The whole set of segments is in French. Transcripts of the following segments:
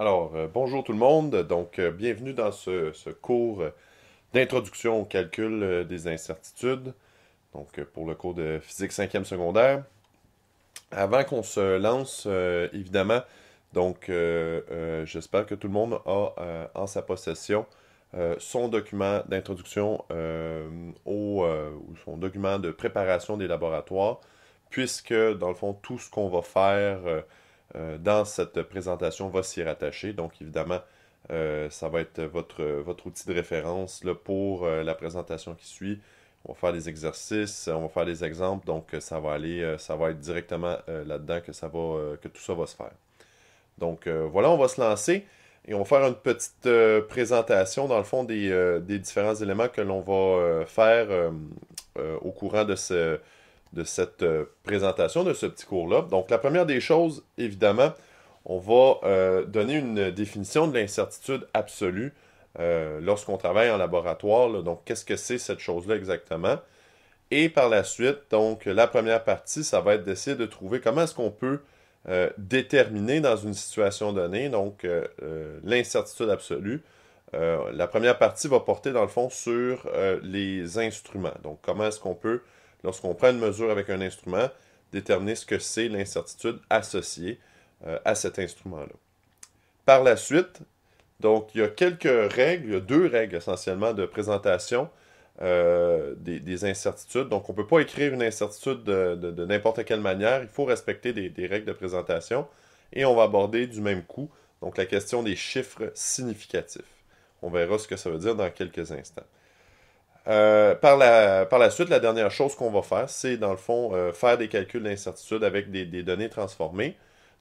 Bonjour tout le monde. Bienvenue dans ce cours d'introduction au calcul des incertitudes, pour le cours de physique 5e secondaire. Avant qu'on se lance, évidemment, j'espère que tout le monde a en sa possession son document d'introduction ou son document de préparation des laboratoires, puisque, dans le fond, tout ce qu'on va faire dans cette présentation va s'y rattacher. Donc, évidemment, ça va être votre outil de référence là, pour la présentation qui suit. On va faire des exercices, on va faire des exemples, donc ça va être directement là-dedans que tout ça va se faire. Voilà, on va se lancer et on va faire une petite présentation, dans le fond, des différents éléments que l'on va faire au courant de cette présentation, de ce petit cours-là. Donc, la première des choses, évidemment, on va donner une définition de l'incertitude absolue lorsqu'on travaille en laboratoire. Là. Donc, qu'est-ce que c'est cette chose-là exactement? Et par la suite, donc, la première partie, ça va être d'essayer de trouver comment est-ce qu'on peut déterminer dans une situation donnée, l'incertitude absolue. La première partie va porter, dans le fond, sur les instruments. Donc, comment est-ce qu'on peut, lorsqu'on prend une mesure avec un instrument, déterminer ce que c'est l'incertitude associée à cet instrument-là. Par la suite, donc, il y a quelques règles, il y a deux règles essentiellement de présentation des incertitudes. Donc, on ne peut pas écrire une incertitude de n'importe quelle manière. Il faut respecter des règles de présentation. Et on va aborder du même coup, donc la question des chiffres significatifs. On verra ce que ça veut dire dans quelques instants. Par la suite, la dernière chose qu'on va faire, c'est dans le fond faire des calculs d'incertitude avec des données transformées.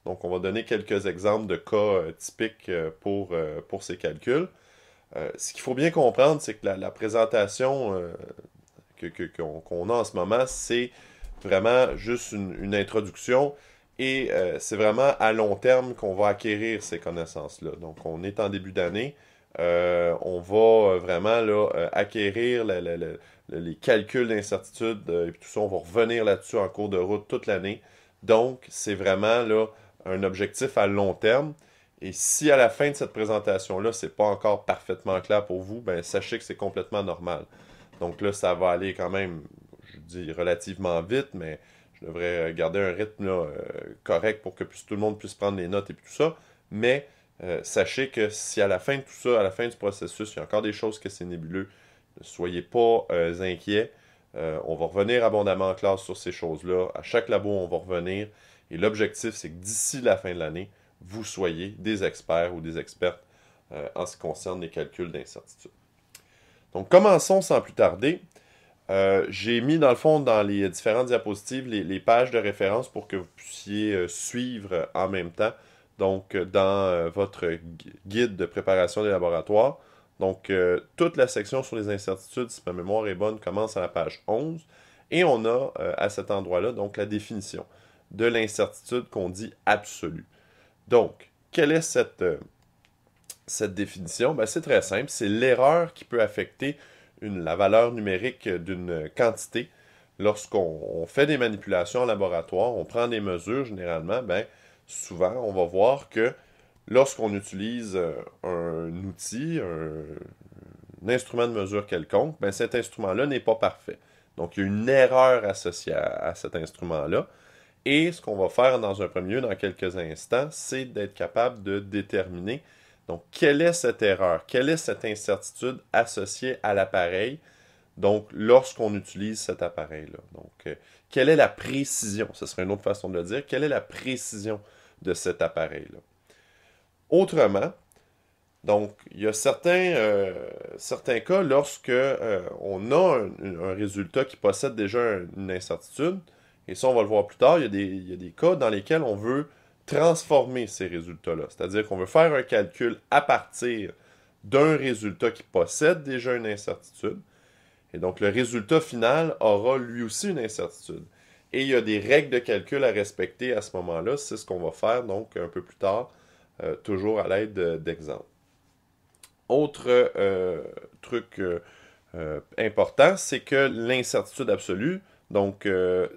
Donc, on va donner quelques exemples de cas typiques pour ces calculs. Ce qu'il faut bien comprendre, c'est que la présentation qu'on a en ce moment, c'est vraiment juste une introduction et c'est vraiment à long terme qu'on va acquérir ces connaissances-là. Donc, on est en début d'année. On va vraiment là, acquérir les calculs d'incertitude et puis tout ça, on va revenir là-dessus en cours de route toute l'année. Donc, c'est vraiment là, un objectif à long terme. Et si à la fin de cette présentation-là, c'est pas encore parfaitement clair pour vous, ben sachez que c'est complètement normal. Donc là, ça va aller quand même, je dis relativement vite, mais je devrais garder un rythme là, correct pour que tout le monde puisse prendre les notes et tout ça. Mais sachez que si à la fin de tout ça, à la fin du processus, il y a encore des choses que c'est nébuleux, ne soyez pas inquiets. On va revenir abondamment en classe sur ces choses-là. À chaque labo, on va revenir. Et l'objectif, c'est que d'ici la fin de l'année, vous soyez des experts ou des expertes en ce qui concerne les calculs d'incertitude. Donc, commençons sans plus tarder. J'ai mis, dans le fond, dans les différentes diapositives, les pages de référence pour que vous puissiez suivre en même temps, donc dans votre guide de préparation des laboratoires. Donc, toute la section sur les incertitudes, si ma mémoire est bonne, commence à la page 11. Et on a, à cet endroit-là, donc la définition de l'incertitude qu'on dit absolue. Donc, quelle est cette définition? Ben, c'est très simple. C'est l'erreur qui peut affecter la valeur numérique d'une quantité. Lorsqu'on fait des manipulations en laboratoire, on prend des mesures généralement, ben, souvent, on va voir que lorsqu'on utilise un outil, un instrument de mesure quelconque, ben, cet instrument-là n'est pas parfait. Donc, il y a une erreur associée à cet instrument-là. Et ce qu'on va faire dans un premier lieu, dans quelques instants, c'est d'être capable de déterminer donc quelle est cette erreur, quelle est cette incertitude associée à l'appareil, donc lorsqu'on utilise cet appareil-là. Donc, quelle est la précision, ce serait une autre façon de le dire, quelle est la précision de cet appareil-là. Autrement, donc, il y a certains cas lorsque on a un résultat qui possède déjà une incertitude, et ça, on va le voir plus tard, il y a des cas dans lesquels on veut transformer ces résultats-là. C'est-à-dire qu'on veut faire un calcul à partir d'un résultat qui possède déjà une incertitude. Et donc, le résultat final aura lui aussi une incertitude. Et il y a des règles de calcul à respecter à ce moment-là. C'est ce qu'on va faire donc un peu plus tard, toujours à l'aide d'exemples. Autre truc important, c'est que l'incertitude absolue, donc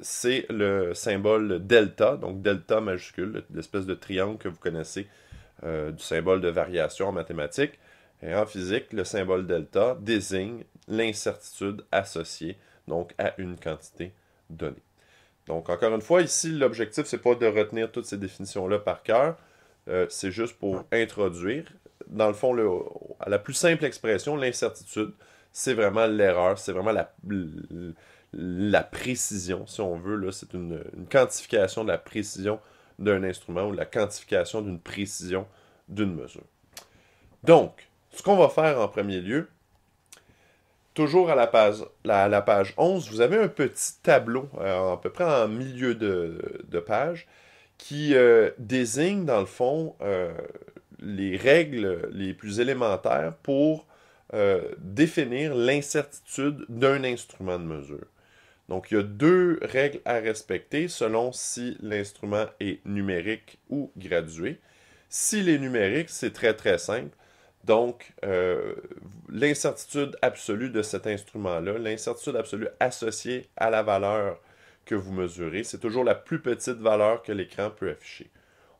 c'est le symbole delta, donc delta majuscule, l'espèce de triangle que vous connaissez du symbole de variation en mathématiques. Et en physique, le symbole delta désigne l'incertitude associée donc à une quantité donnée. Donc, encore une fois, ici, l'objectif, c'est pas de retenir toutes ces définitions-là par cœur. C'est juste pour introduire. Dans le fond, à la plus simple expression, l'incertitude, c'est vraiment l'erreur, c'est vraiment la précision, si on veut. C'est une quantification de la précision d'un instrument ou la quantification d'une précision d'une mesure. Donc, ce qu'on va faire en premier lieu, toujours à la page 11, vous avez un petit tableau, à peu près en milieu de page, qui désigne, dans le fond, les règles les plus élémentaires pour définir l'incertitude d'un instrument de mesure. Donc, il y a deux règles à respecter selon si l'instrument est numérique ou gradué. S'il est numérique, c'est très très simple. Donc, l'incertitude absolue de cet instrument-là, l'incertitude absolue associée à la valeur que vous mesurez, c'est toujours la plus petite valeur que l'écran peut afficher.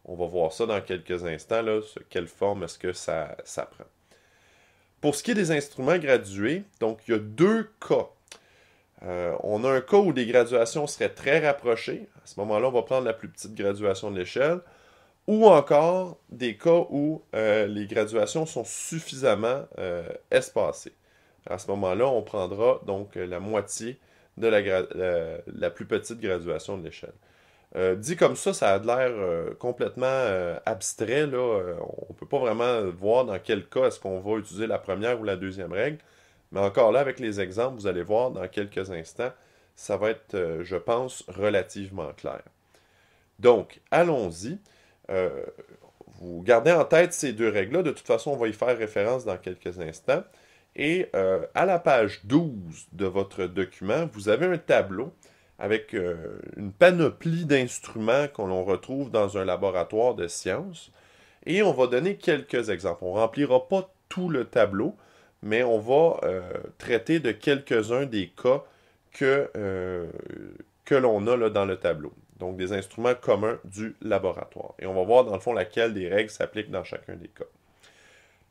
On va voir ça dans quelques instants, là, quelle forme est-ce que ça prend. Pour ce qui est des instruments gradués, donc il y a deux cas. On a un cas où des graduations seraient très rapprochées. À ce moment-là, on va prendre la plus petite graduation de l'échelle. Ou encore des cas où les graduations sont suffisamment espacées. À ce moment-là, on prendra donc la moitié de la plus petite graduation de l'échelle. Dit comme ça a l'air complètement abstrait. Là. On ne peut pas vraiment voir dans quel cas est-ce qu'on va utiliser la première ou la deuxième règle. Mais encore là, avec les exemples, vous allez voir dans quelques instants, ça va être, je pense, relativement clair. Donc, allons-y. Vous gardez en tête ces deux règles-là. De toute façon, on va y faire référence dans quelques instants. Et à la page 12 de votre document, vous avez un tableau avec une panoplie d'instruments qu'on retrouve dans un laboratoire de sciences. Et on va donner quelques exemples. On ne remplira pas tout le tableau, mais on va traiter de quelques-uns des cas que l'on a là, dans le tableau. Donc, des instruments communs du laboratoire. Et on va voir, dans le fond, laquelle des règles s'appliquent dans chacun des cas.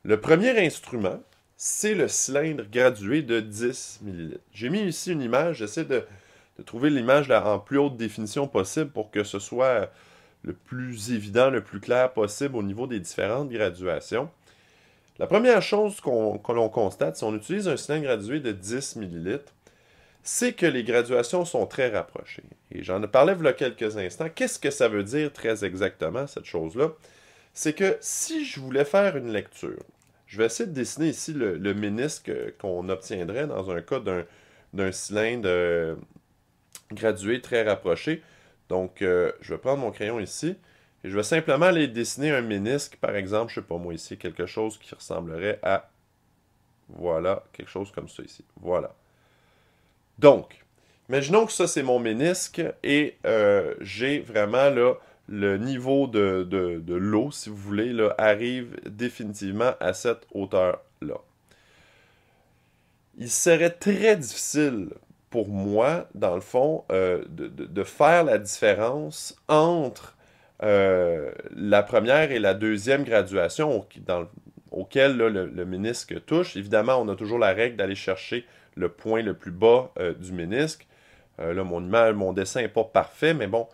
Le premier instrument, c'est le cylindre gradué de 10 ml. J'ai mis ici une image. J'essaie de trouver l'image en plus haute définition possible pour que ce soit le plus évident, le plus clair possible au niveau des différentes graduations. La première chose que l'on constate, si on utilise un cylindre gradué de 10 ml, c'est que les graduations sont très rapprochées. Et j'en parlais il y a quelques instants. Qu'est-ce que ça veut dire très exactement, cette chose-là? C'est que si je voulais faire une lecture, je vais essayer de dessiner ici le ménisque qu'on obtiendrait dans un cas d'un cylindre gradué très rapproché. Donc, je vais prendre mon crayon ici et je vais simplement aller dessiner un ménisque, par exemple, je ne sais pas moi ici, quelque chose qui ressemblerait à, voilà, quelque chose comme ça ici. Voilà. Donc, imaginons que ça, c'est mon ménisque et j'ai vraiment là, le niveau de l'eau, si vous voulez, là, arrive définitivement à cette hauteur-là. Il serait très difficile pour moi, dans le fond, de faire la différence entre la première et la deuxième graduation auquel là, le ménisque touche. Évidemment, on a toujours la règle d'aller chercher le point le plus bas du ménisque. Là, mon dessin n'est pas parfait, mais bon,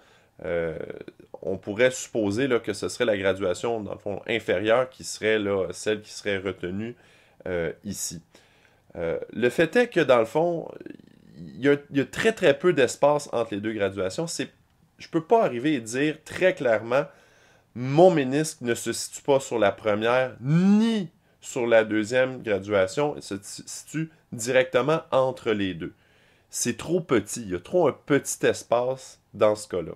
on pourrait supposer là, que ce serait la graduation, dans le fond, inférieure qui serait là, celle qui serait retenue ici. Le fait est que, dans le fond, il y a très très peu d'espace entre les deux graduations. Je ne peux pas arriver et dire très clairement mon ménisque ne se situe pas sur la première ni sur la deuxième graduation. Il se situe directement entre les deux. C'est trop petit. Il y a trop un petit espace dans ce cas-là.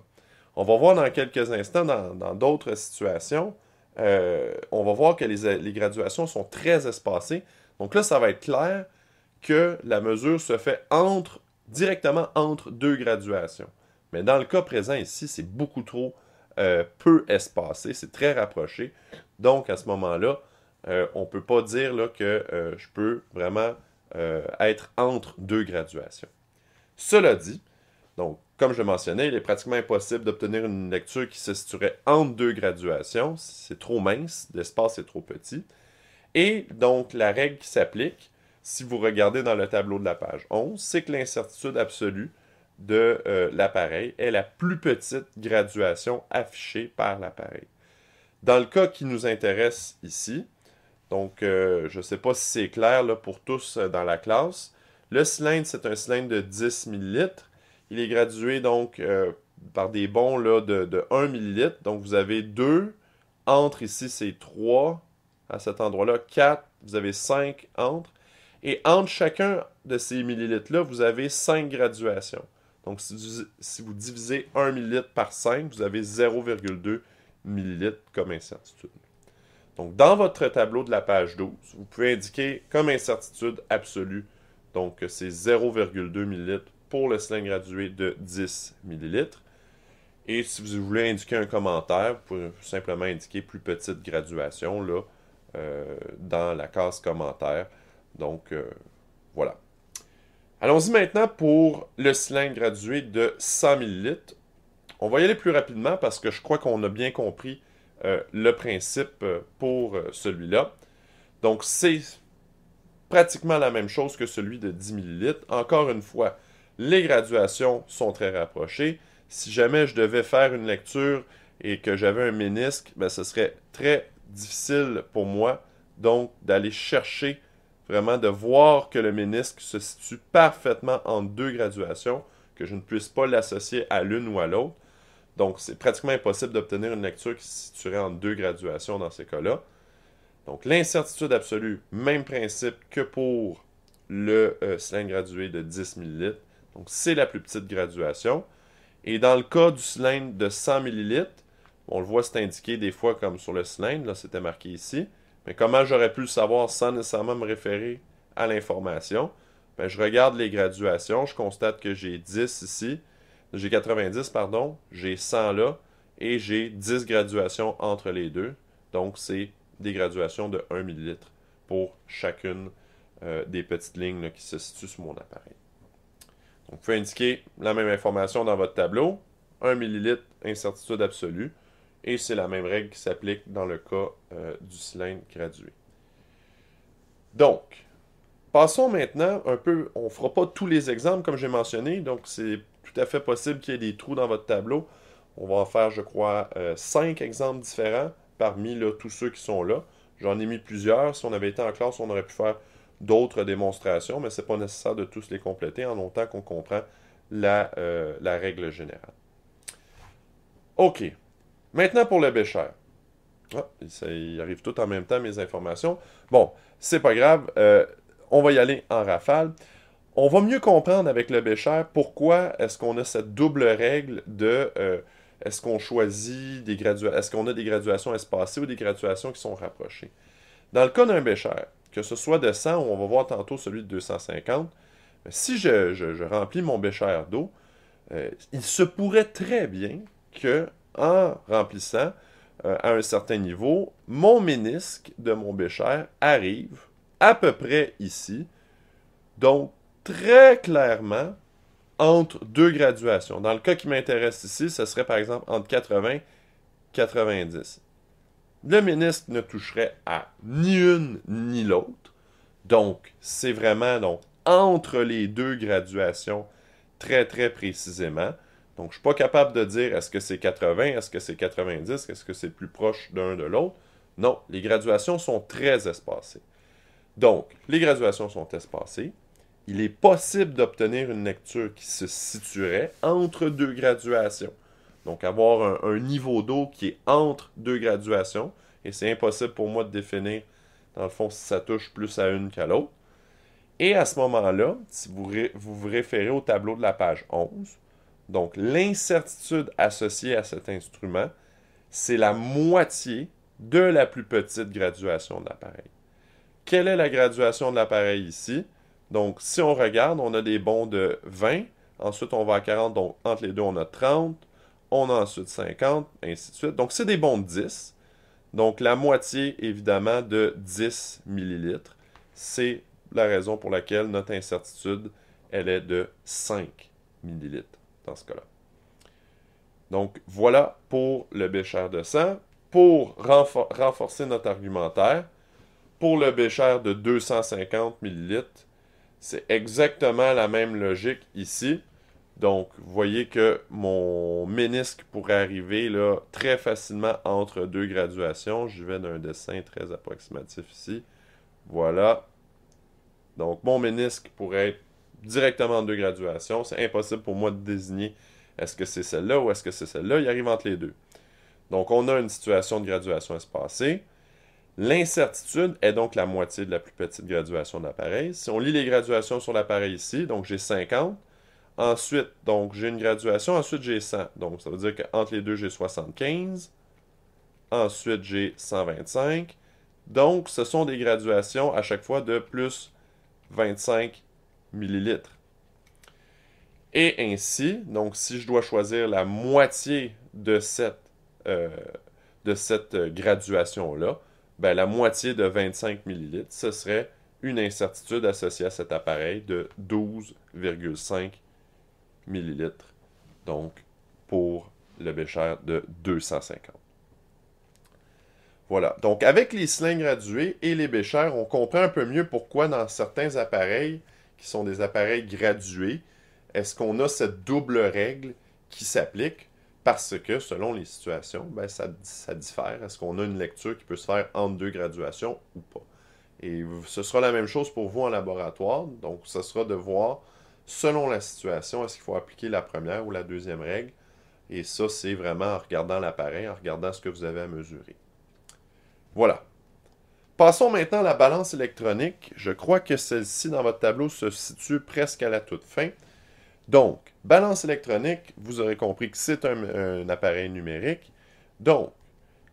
On va voir dans quelques instants, dans d'autres situations, on va voir que les graduations sont très espacées. Donc là, ça va être clair que la mesure se fait directement entre deux graduations. Mais dans le cas présent ici, c'est beaucoup trop peu espacé, c'est très rapproché. Donc, à ce moment-là, on ne peut pas dire là, que je peux vraiment être entre deux graduations. Cela dit, Donc, comme je le mentionnais, il est pratiquement impossible d'obtenir une lecture qui se situerait entre deux graduations. C'est trop mince, l'espace est trop petit. Et donc, la règle qui s'applique, si vous regardez dans le tableau de la page 11, c'est que l'incertitude absolue de l'appareil est la plus petite graduation affichée par l'appareil. Dans le cas qui nous intéresse ici, donc je ne sais pas si c'est clair là, pour tous dans la classe, le cylindre, c'est un cylindre de 10 millilitres. Il est gradué donc par des bonds là, de 1 millilitre. Donc vous avez 2, entre ici c'est 3, à cet endroit-là 4, vous avez 5 entre. Et entre chacun de ces millilitres-là, vous avez 5 graduations. Donc si vous divisez 1 millilitre par 5, vous avez 0,2 millilitres comme incertitude. Donc, dans votre tableau de la page 12, vous pouvez indiquer comme incertitude absolue, donc c'est 0,2 ml pour le cylindre gradué de 10 ml. Et si vous voulez indiquer un commentaire, vous pouvez simplement indiquer plus petite graduation là, dans la case commentaire. Donc, voilà. Allons-y maintenant pour le cylindre gradué de 100 ml. On va y aller plus rapidement parce que je crois qu'on a bien compris le principe pour celui-là. Donc, c'est pratiquement la même chose que celui de 10 ml. Encore une fois, les graduations sont très rapprochées. Si jamais je devais faire une lecture et que j'avais un ménisque, ben, ce serait très difficile pour moi, donc, d'aller chercher, vraiment de voir que le ménisque se situe parfaitement entre deux graduations, que je ne puisse pas l'associer à l'une ou à l'autre. Donc, c'est pratiquement impossible d'obtenir une lecture qui se situerait entre deux graduations dans ces cas-là. Donc, l'incertitude absolue, même principe que pour le cylindre gradué de 10 ml. Donc, c'est la plus petite graduation. Et dans le cas du cylindre de 100 ml, on le voit, c'est indiqué des fois comme sur le cylindre, là, c'était marqué ici. Mais comment j'aurais pu le savoir sans nécessairement me référer à l'information? Ben, je regarde les graduations, je constate que j'ai 10 ici, j'ai 90, pardon, j'ai 100 là, et j'ai 10 graduations entre les deux. Donc, c'est des graduations de 1 ml pour chacune des petites lignes là, qui se situent sur mon appareil. Donc, vous pouvez indiquer la même information dans votre tableau. 1 ml, incertitude absolue. Et c'est la même règle qui s'applique dans le cas du cylindre gradué. Donc, passons maintenant un peu, on ne fera pas tous les exemples comme j'ai mentionné, donc c'est tout à fait possible qu'il y ait des trous dans votre tableau. On va en faire, je crois, 5 exemples différents parmi là, tous ceux qui sont là. J'en ai mis plusieurs. Si on avait été en classe, on aurait pu faire d'autres démonstrations, mais ce n'est pas nécessaire de tous les compléter en longtemps qu'on comprend la règle générale. OK. Maintenant pour le bécher. Ah, il arrive tout en même temps, mes informations. Bon, c'est pas grave. On va y aller en rafale. On va mieux comprendre avec le bécher pourquoi est-ce qu'on a cette double règle de est-ce qu'on choisit des graduations, est-ce qu'on a des graduations espacées ou des graduations qui sont rapprochées. Dans le cas d'un bécher, que ce soit de 100 ou on va voir tantôt celui de 250, si je remplis mon bécher d'eau, il se pourrait très bien que en remplissant à un certain niveau, mon ménisque de mon bécher arrive à peu près ici. Donc, très clairement, entre deux graduations. Dans le cas qui m'intéresse ici, ce serait par exemple entre 80 et 90. Le ménisque ne toucherait à ni une ni l'autre. Donc, c'est vraiment donc, entre les deux graduations très très précisément. Donc, je ne suis pas capable de dire est-ce que c'est 80, est-ce que c'est 90, est-ce que c'est plus proche d'un de l'autre. Non, les graduations sont très espacées. Donc, les graduations sont espacées. Il est possible d'obtenir une lecture qui se situerait entre deux graduations. Donc, avoir un niveau d'eau qui est entre deux graduations. Et c'est impossible pour moi de définir, dans le fond, si ça touche plus à une qu'à l'autre. Et à ce moment-là, si vous vous référez au tableau de la page 11, donc l'incertitude associée à cet instrument, c'est la moitié de la plus petite graduation de l'appareil. Quelle est la graduation de l'appareil ici? Donc, si on regarde, on a des bonds de 20, ensuite on va à 40, donc entre les deux, on a 30, on a ensuite 50, ainsi de suite. Donc, c'est des bonds de 10. Donc, la moitié, évidemment, de 10 millilitres, c'est la raison pour laquelle notre incertitude, elle est de 5 millilitres. dans ce cas-là. Donc, voilà pour le Bécher de 100. Pour renforcer notre argumentaire, pour le Bécher de 250 ml, c'est exactement la même logique ici. Donc, vous voyez que mon ménisque pourrait arriver là, très facilement entre deux graduations. Je vais d'un dessin très approximatif ici. Voilà. Donc, mon ménisque pourrait être directement en deux graduations. C'est impossible pour moi de désigner est-ce que c'est celle-là ou est-ce que c'est celle-là. Il arrive entre les deux. Donc, on a une situation de graduation espacée. L'incertitude est donc la moitié de la plus petite graduation de l'appareil. Si on lit les graduations sur l'appareil ici, donc j'ai 50. Ensuite, donc j'ai une graduation, ensuite j'ai 100. Donc, ça veut dire qu'entre les deux, j'ai 75. Ensuite, j'ai 125. Donc, ce sont des graduations à chaque fois de plus 25 millilitres. Et ainsi, donc si je dois choisir la moitié de cette graduation-là, ben, la moitié de 25 millilitres, ce serait une incertitude associée à cet appareil de 12,5 millilitres. Donc, pour le Bécher de 250. Voilà. Donc, avec les cylindres gradués et les Béchers, on comprend un peu mieux pourquoi dans certains appareils, qui sont des appareils gradués, est-ce qu'on a cette double règle qui s'applique? Parce que, selon les situations, ben, ça diffère. Est-ce qu'on a une lecture qui peut se faire entre deux graduations ou pas? Et ce sera la même chose pour vous en laboratoire. Donc, ce sera de voir, selon la situation, est-ce qu'il faut appliquer la première ou la deuxième règle? Et ça, c'est vraiment en regardant l'appareil, en regardant ce que vous avez à mesurer. Voilà. Passons maintenant à la balance électronique. Je crois que celle-ci, dans votre tableau, se situe presque à la toute fin. Donc, balance électronique, vous aurez compris que c'est un appareil numérique. Donc,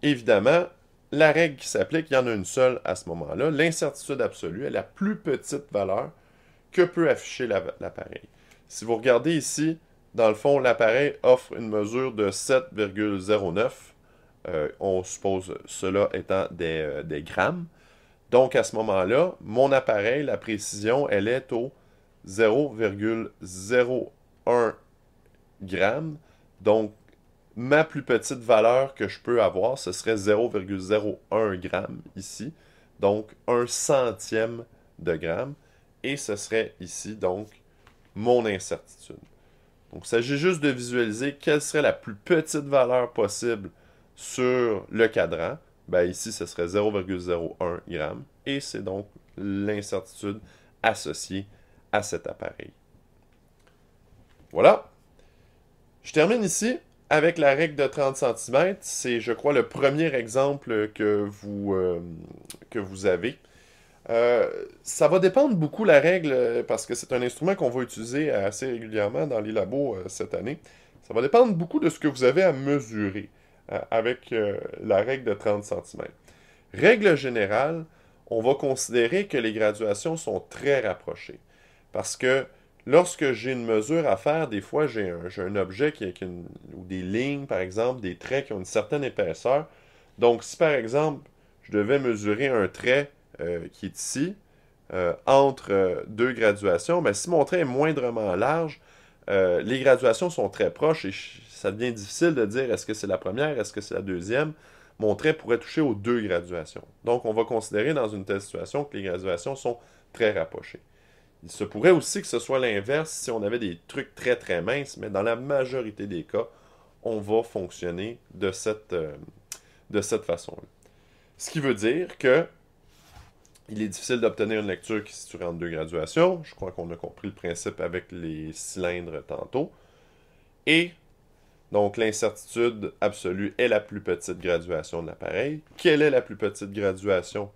évidemment, la règle qui s'applique, il y en a une seule à ce moment-là. L'incertitude absolue est la plus petite valeur que peut afficher l'appareil. Si vous regardez ici, dans le fond, l'appareil offre une mesure de 7,09. On suppose cela étant des grammes. Donc, à ce moment-là, mon appareil, la précision, elle est au 0,01 g. Donc, ma plus petite valeur que je peux avoir, ce serait 0,01 g ici. Donc, 1/100e de gramme. Et ce serait ici, donc, mon incertitude. Donc, il s'agit juste de visualiser quelle serait la plus petite valeur possible sur le cadran. Ben, ici, ce serait 0,01 g. Et c'est donc l'incertitude associée à cet appareil. Voilà. Je termine ici avec la règle de 30 cm. C'est, je crois, le premier exemple que vous avez. Ça va dépendre beaucoup la règle, parce que c'est un instrument qu'on va utiliser assez régulièrement dans les labos cette année. Ça va dépendre beaucoup de ce que vous avez à mesurer avec la règle de 30 cm. Règle générale, on va considérer que les graduations sont très rapprochées. Parce que lorsque j'ai une mesure à faire, des fois j'ai un objet ou des lignes, par exemple, des traits qui ont une certaine épaisseur. Donc, si par exemple, je devais mesurer un trait qui est ici, entre deux graduations, ben, si mon trait est moindrement large, les graduations sont très proches et ça devient difficile de dire est-ce que c'est la première, est-ce que c'est la deuxième. Mon trait pourrait toucher aux deux graduations. Donc, on va considérer dans une telle situation que les graduations sont très rapprochées. Il se pourrait aussi que ce soit l'inverse si on avait des trucs très très minces, mais dans la majorité des cas, on va fonctionner de cette façon-là. Ce qui veut dire que il est difficile d'obtenir une lecture qui se situerait entre deux graduations. Je crois qu'on a compris le principe avec les cylindres tantôt. Et donc, l'incertitude absolue est la plus petite graduation de l'appareil. Quelle est la plus petite graduation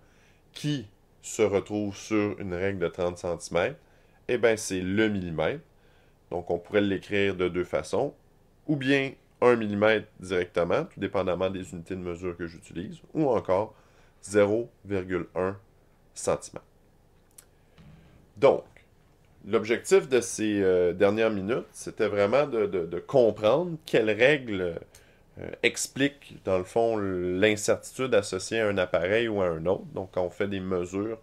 qui se retrouve sur une règle de 30 cm? Eh bien, c'est le millimètre. Donc, on pourrait l'écrire de deux façons. Ou bien 1 mm directement, tout dépendamment des unités de mesure que j'utilise. Ou encore 0,1 cm. Donc, l'objectif de ces dernières minutes, c'était vraiment de comprendre quelles règles expliquent, dans le fond, l'incertitude associée à un appareil ou à un autre. Donc, quand on fait des mesures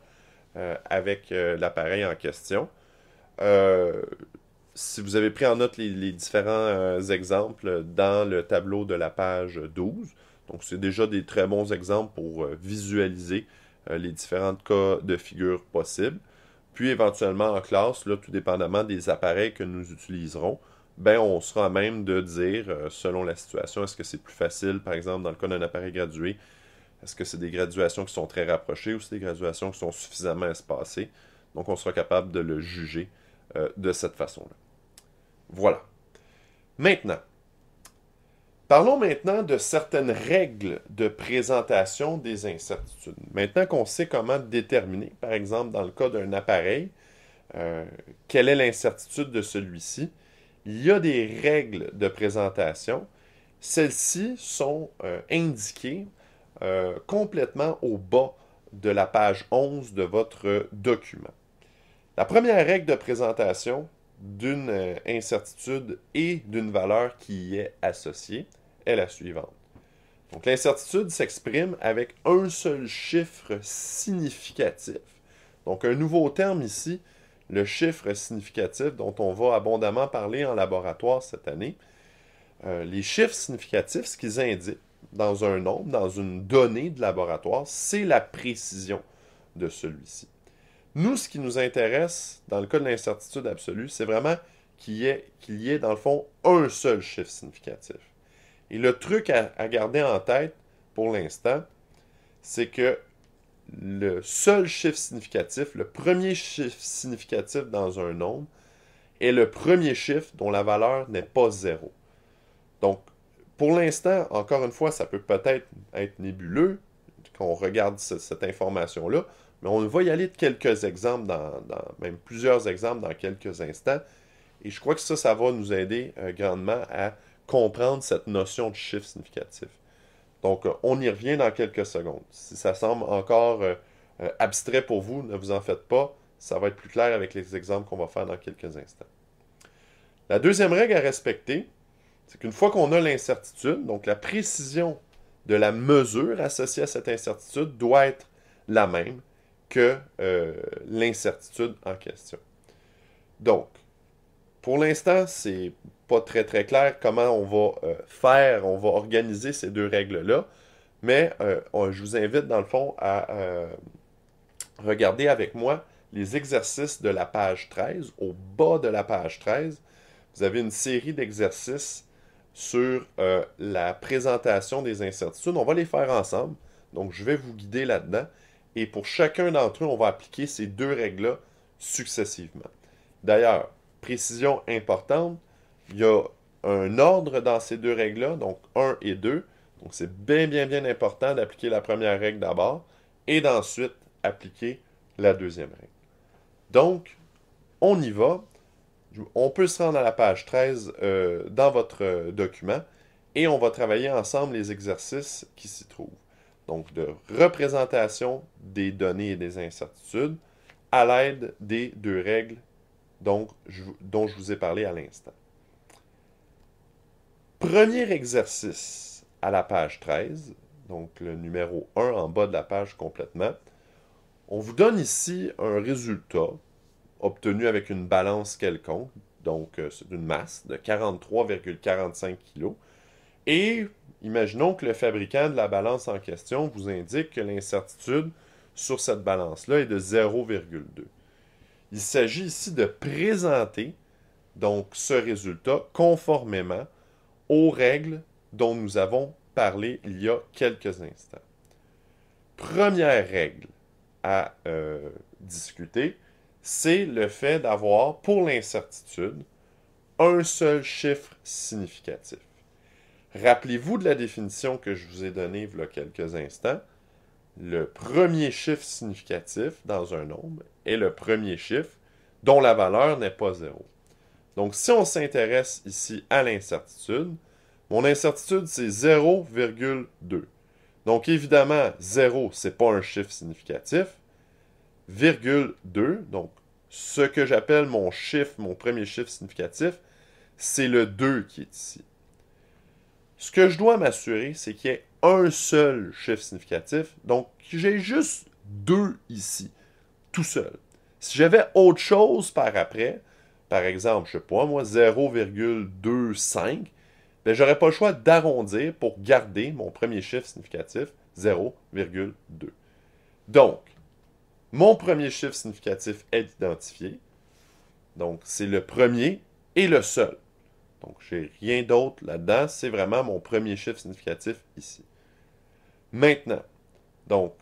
avec l'appareil en question. si vous avez pris en note les différents exemples dans le tableau de la page 12, donc c'est déjà des très bons exemples pour visualiser les différents cas de figure possibles. Puis éventuellement en classe, là, tout dépendamment des appareils que nous utiliserons, ben on sera à même de dire, selon la situation, est-ce que c'est plus facile, par exemple, dans le cas d'un appareil gradué, est-ce que c'est des graduations qui sont très rapprochées ou c'est des graduations qui sont suffisamment espacées. Donc on sera capable de le juger de cette façon-là. Voilà. Maintenant, parlons maintenant de certaines règles de présentation des incertitudes. Maintenant qu'on sait comment déterminer, par exemple, dans le cas d'un appareil, quelle est l'incertitude de celui-ci, il y a des règles de présentation. Celles-ci sont indiquées complètement au bas de la page 11 de votre document. La première règle de présentation d'une incertitude et d'une valeur qui y est associée est la suivante. Donc l'incertitude s'exprime avec un seul chiffre significatif. Donc un nouveau terme ici, le chiffre significatif dont on va abondamment parler en laboratoire cette année. Les chiffres significatifs, ce qu'ils indiquent dans un nombre, dans une donnée de laboratoire, c'est la précision de celui-ci. Nous, ce qui nous intéresse dans le cas de l'incertitude absolue, c'est vraiment qu'il y ait, dans le fond, un seul chiffre significatif. Et le truc à garder en tête pour l'instant, c'est que le seul chiffre significatif, le premier chiffre significatif dans un nombre, est le premier chiffre dont la valeur n'est pas 0. Donc, pour l'instant, encore une fois, ça peut peut-être être nébuleux qu'on regarde cette information-là, mais on va y aller de quelques exemples, même plusieurs exemples dans quelques instants. Et je crois que ça va nous aider grandement à comprendre cette notion de chiffre significatif. Donc, on y revient dans quelques secondes. Si ça semble encore abstrait pour vous, ne vous en faites pas. Ça va être plus clair avec les exemples qu'on va faire dans quelques instants. La deuxième règle à respecter, c'est qu'une fois qu'on a l'incertitude, donc la précision de la mesure associée à cette incertitude doit être la même que l'incertitude en question. Donc, pour l'instant, c'est pas très très clair comment on va on va organiser ces deux règles-là, mais je vous invite dans le fond à regarder avec moi les exercices de la page 13. Au bas de la page 13, vous avez une série d'exercices sur la présentation des incertitudes. On va les faire ensemble, donc je vais vous guider là-dedans. Et pour chacun d'entre eux, on va appliquer ces deux règles-là successivement. D'ailleurs, précision importante, il y a un ordre dans ces deux règles-là, donc 1 et 2. Donc c'est bien, bien, bien important d'appliquer la première règle d'abord et d'ensuite appliquer la deuxième règle. Donc, on y va. On peut se rendre à la page 13 dans votre document et on va travailler ensemble les exercices qui s'y trouvent. Donc, de représentation des données et des incertitudes à l'aide des deux règles dont je vous ai parlé à l'instant. Premier exercice à la page 13, donc le numéro 1 en bas de la page complètement. On vous donne ici un résultat obtenu avec une balance quelconque, donc c'est une masse de 43,45 kg. Et imaginons que le fabricant de la balance en question vous indique que l'incertitude sur cette balance-là est de 0,2. Il s'agit ici de présenter donc ce résultat conformément aux règles dont nous avons parlé il y a quelques instants. Première règle à discuter, c'est le fait d'avoir, pour l'incertitude, un seul chiffre significatif. Rappelez-vous de la définition que je vous ai donnée il y a quelques instants. Le premier chiffre significatif dans un nombre est le premier chiffre dont la valeur n'est pas 0. Donc, si on s'intéresse ici à l'incertitude, mon incertitude, c'est 0,2. Donc, évidemment, 0, ce n'est pas un chiffre significatif. Virgule 2, donc ce que j'appelle mon premier chiffre significatif, c'est le 2 qui est ici. Ce que je dois m'assurer, c'est qu'il y ait un seul chiffre significatif, donc j'ai juste 2 ici, tout seul. Si j'avais autre chose par après, par exemple, je sais pas, moi, 0,25, ben, j'aurais pas le choix d'arrondir pour garder mon premier chiffre significatif, 0,2. Donc, mon premier chiffre significatif est identifié. Donc, c'est le premier et le seul. Donc, j'ai rien d'autre là-dedans. C'est vraiment mon premier chiffre significatif ici. Maintenant, donc,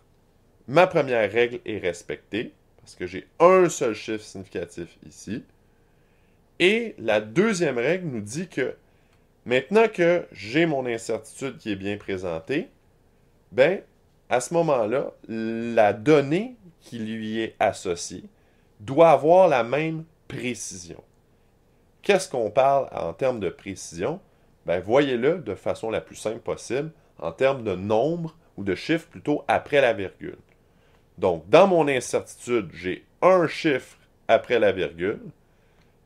ma première règle est respectée parce que j'ai un seul chiffre significatif ici. Et la deuxième règle nous dit que maintenant que j'ai mon incertitude qui est bien présentée, ben, à ce moment-là, la donnée qui lui est associée doit avoir la même précision. Qu'est-ce qu'on parle en termes de précision? Ben, voyez-le de façon la plus simple possible, en termes de nombre ou de chiffres plutôt après la virgule. Donc, dans mon incertitude, j'ai un chiffre après la virgule.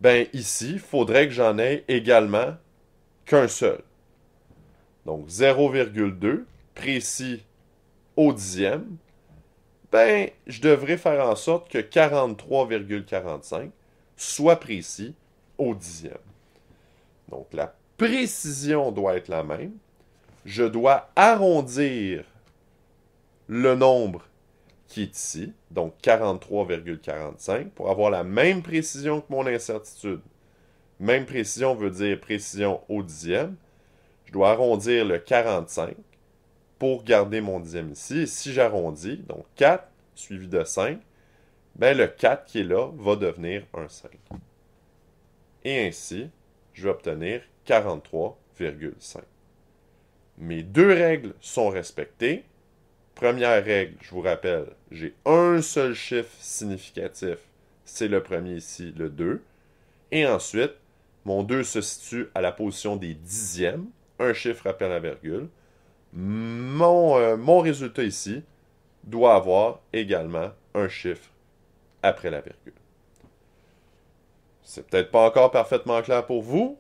Ben, ici, il faudrait que j'en ai également qu'un seul. Donc, 0,2, précis au dixième. Ben, je devrais faire en sorte que 43,45 soit précis au dixième. Donc, la précision doit être la même. Je dois arrondir le nombre qui est ici, donc 43,45, pour avoir la même précision que mon incertitude. Même précision veut dire précision au dixième. Je dois arrondir le 45 pour garder mon dixième ici. Et si j'arrondis, donc 4 suivi de 5, ben le 4 qui est là va devenir un 5. Et ainsi, je vais obtenir 43,5. Mes deux règles sont respectées. Première règle, je vous rappelle, j'ai un seul chiffre significatif, c'est le premier ici, le 2. Et ensuite, mon 2 se situe à la position des dixièmes, un chiffre après la virgule. Mon résultat ici doit avoir également un chiffre après la virgule. C'est peut-être pas encore parfaitement clair pour vous.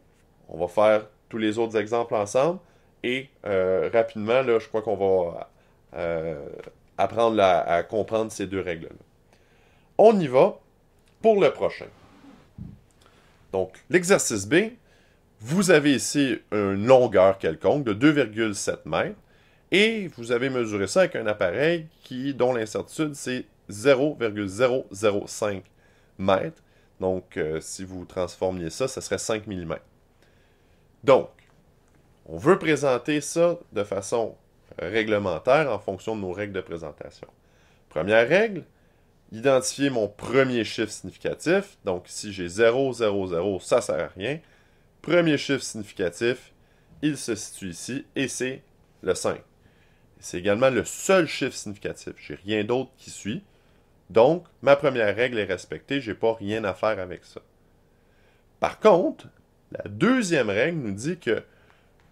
On va faire tous les autres exemples ensemble. Et rapidement, là, je crois qu'on va apprendre à comprendre ces deux règles-là. On y va pour le prochain. Donc, l'exercice B, vous avez ici une longueur quelconque de 2,7 mètres et vous avez mesuré ça avec un appareil dont l'incertitude, c'est 0,005 mètres. Donc, si vous transformiez ça, ce serait 5 mm. Donc, on veut présenter ça de façon réglementaire en fonction de nos règles de présentation. Première règle, identifier mon premier chiffre significatif. Donc, ici, j'ai 0, 0, 0, ça ne sert à rien. Premier chiffre significatif, il se situe ici et c'est le 5. C'est également le seul chiffre significatif. Je n'ai rien d'autre qui suit. Donc, ma première règle est respectée. Je n'ai pas rien à faire avec ça. Par contre, la deuxième règle nous dit que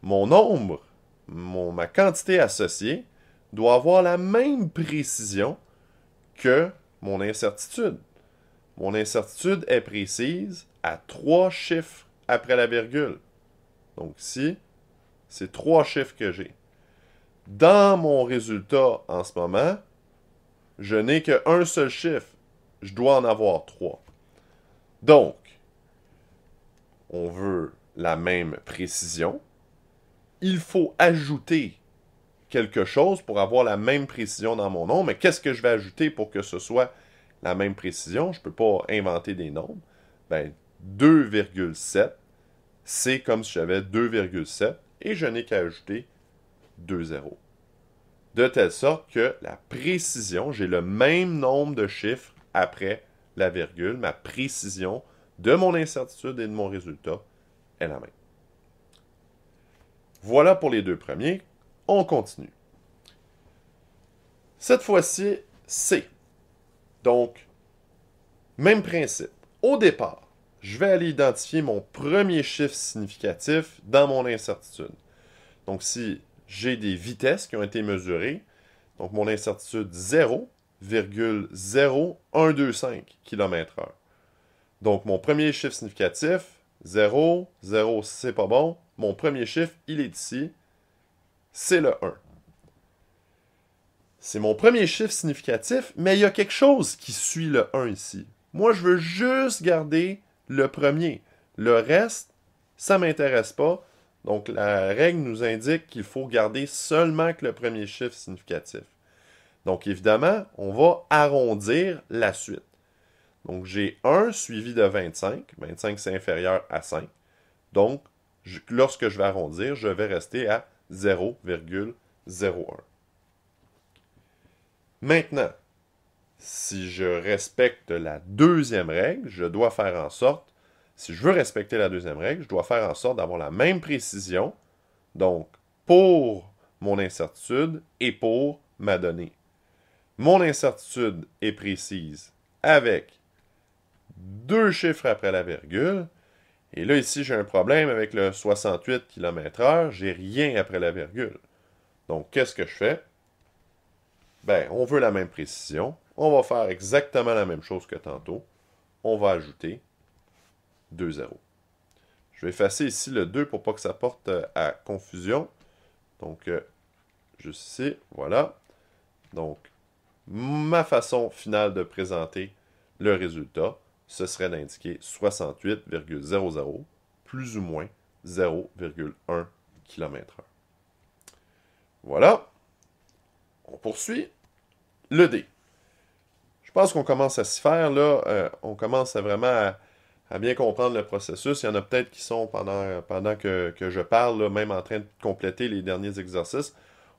mon nombre, ma quantité associée, doit avoir la même précision que mon incertitude. Mon incertitude est précise à 3 chiffres après la virgule. Donc ici, c'est 3 chiffres que j'ai. Dans mon résultat en ce moment, je n'ai qu'un seul chiffre. Je dois en avoir 3. Donc, on veut la même précision. Il faut ajouter quelque chose pour avoir la même précision dans mon nombre. Mais qu'est-ce que je vais ajouter pour que ce soit la même précision? Je ne peux pas inventer des nombres. Ben, 2,7, c'est comme si j'avais 2,7 et je n'ai qu'à ajouter 2 zéros. De telle sorte que la précision, j'ai le même nombre de chiffres après la virgule. Ma précision de mon incertitude et de mon résultat est la même. Voilà pour les deux premiers. On continue. Cette fois-ci, C. Donc, même principe. Au départ, je vais aller identifier mon premier chiffre significatif dans mon incertitude. Donc, si j'ai des vitesses qui ont été mesurées, donc mon incertitude 0,0125 km/h. Donc, mon premier chiffre significatif, 0, 0, c'est pas bon. Mon premier chiffre, il est ici. C'est le 1. C'est mon premier chiffre significatif, mais il y a quelque chose qui suit le 1 ici. Moi, je veux juste garder le premier. Le reste, ça ne m'intéresse pas. Donc, la règle nous indique qu'il faut garder seulement que le premier chiffre significatif. Donc, évidemment, on va arrondir la suite. Donc, j'ai 1 suivi de 25. 25, c'est inférieur à 5. Donc, lorsque je vais arrondir, je vais rester à 0,01. Maintenant, si je respecte la deuxième règle, je dois faire en sorte, si je veux respecter la deuxième règle, je dois faire en sorte d'avoir la même précision, donc pour mon incertitude et pour ma donnée. Mon incertitude est précise avec 2 chiffres après la virgule, et là, ici, j'ai un problème avec le 68 km/h, j'ai rien après la virgule. Donc, qu'est-ce que je fais? Ben, on veut la même précision. On va faire exactement la même chose que tantôt. On va ajouter 2 zéros. Je vais effacer ici le 2 pour pas que ça porte à confusion. Donc, juste ici, voilà. Donc, ma façon finale de présenter le résultat, ce serait d'indiquer 68,00 plus ou moins 0,1 km/h. Voilà. On poursuit. Le D. Je pense qu'on commence à s'y faire, là. On commence vraiment à bien comprendre le processus. Il y en a peut-être qui sont, pendant que je parle, là, même en train de compléter les derniers exercices.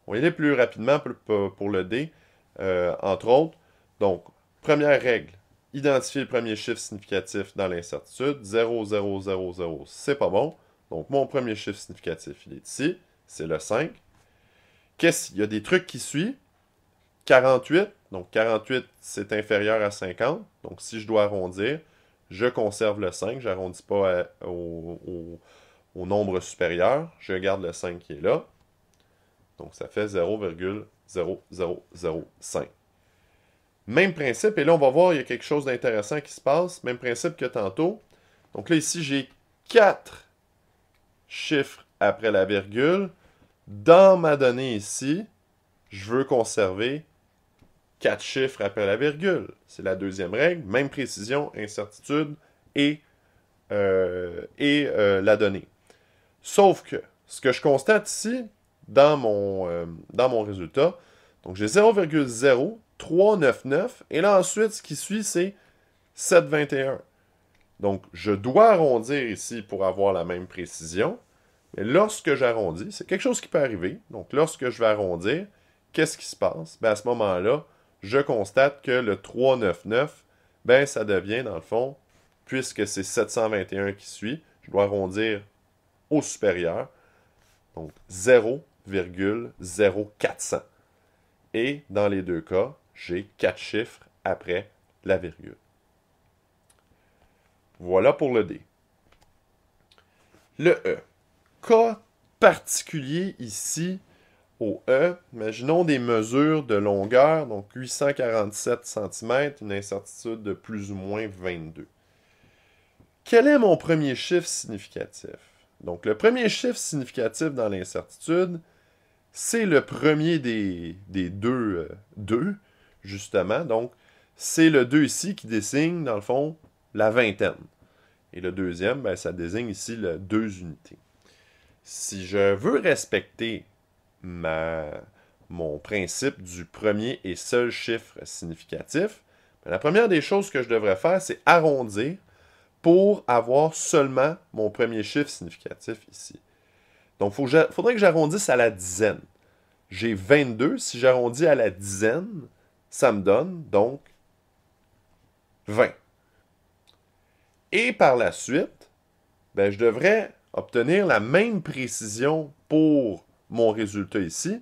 On va y aller plus rapidement pour le D, entre autres. Donc, première règle, identifier le premier chiffre significatif dans l'incertitude. 0, 0, 0, 0, c'est pas bon. Donc, mon premier chiffre significatif, il est ici. C'est le 5. Il y a des trucs qui suivent. 48, donc 48, c'est inférieur à 50. Donc, si je dois arrondir, je conserve le 5. Je n'arrondis pas au nombre supérieur. Je garde le 5 qui est là. Donc, ça fait 0,0005. Même principe, et là, on va voir, il y a quelque chose d'intéressant qui se passe. Même principe que tantôt. Donc là, ici, j'ai 4 chiffres après la virgule. Dans ma donnée ici, je veux conserver 4 chiffres après la virgule. C'est la deuxième règle. Même précision, incertitude et la donnée. Sauf que, ce que je constate ici, dans mon résultat, donc j'ai 0,0399, et là ensuite, ce qui suit, c'est 721. Donc, je dois arrondir ici pour avoir la même précision, mais lorsque j'arrondis, c'est quelque chose qui peut arriver, donc lorsque je vais arrondir, qu'est-ce qui se passe? Ben, à ce moment-là, je constate que le 399, ben, ça devient, dans le fond, puisque c'est 721 qui suit, je dois arrondir au supérieur, donc 0,0400. Et dans les deux cas, j'ai 4 chiffres après la virgule. Voilà pour le D. Le E. Cas particulier ici au E. Imaginons des mesures de longueur, donc 847 cm, une incertitude de plus ou moins 22. Quel est mon premier chiffre significatif? Donc, le premier chiffre significatif dans l'incertitude, c'est le premier des deux, justement. Donc, c'est le 2 ici qui désigne, dans le fond, la vingtaine. Et le deuxième, ben, ça désigne ici le 2 unités. Si je veux respecter mon principe du premier et seul chiffre significatif, ben, la première des choses que je devrais faire, c'est arrondir pour avoir seulement mon premier chiffre significatif ici. Donc, il faudrait que j'arrondisse à la dizaine. J'ai 22. Si j'arrondis à la dizaine, ça me donne donc 20. Et par la suite, ben, je devrais obtenir la même précision pour mon résultat ici.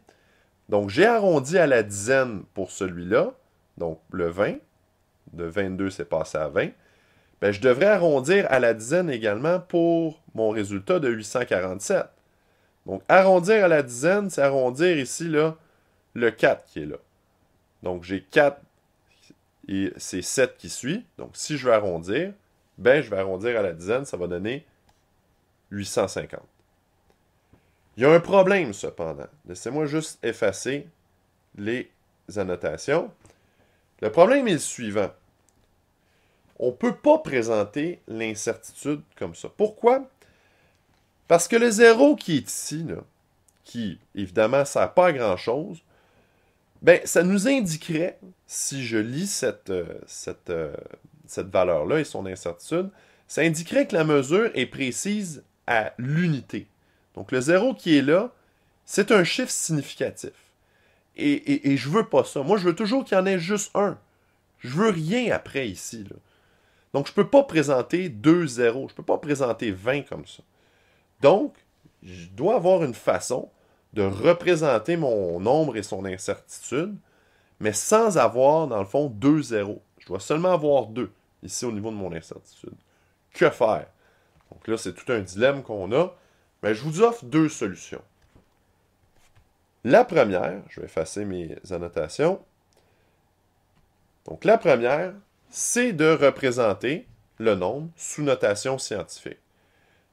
Donc, j'ai arrondi à la dizaine pour celui-là, donc le 20. De 22, c'est passé à 20. Ben, je devrais arrondir à la dizaine également pour mon résultat de 847. Donc, arrondir à la dizaine, c'est arrondir ici là, le 4 qui est là. Donc, j'ai 4 et c'est 7 qui suit. Donc, si je veux arrondir, ben, je vais arrondir à la dizaine, ça va donner 850. Il y a un problème, cependant. Laissez-moi juste effacer les annotations. Le problème est le suivant. on ne peut pas présenter l'incertitude comme ça. Pourquoi? Parce que le 0 qui est ici, là, qui évidemment ne sert pas à grand-chose, ben, ça nous indiquerait, si je lis cette valeur-là et son incertitude, ça indiquerait que la mesure est précise à l'unité. Donc le 0 qui est là, c'est un chiffre significatif. Et je veux pas ça. Moi, je veux toujours qu'il y en ait juste un. Je veux rien après ici, là. Donc, je ne peux pas présenter 2 zéros. Je ne peux pas présenter 20 comme ça. Donc, je dois avoir une façon de représenter mon nombre et son incertitude, mais sans avoir, dans le fond, 2 zéros. Je dois seulement avoir 2, ici, au niveau de mon incertitude. Que faire? Donc là, c'est tout un dilemme qu'on a. Mais je vous offre 2 solutions. La première, je vais effacer mes annotations. Donc, la première, c'est de représenter le nombre sous notation scientifique.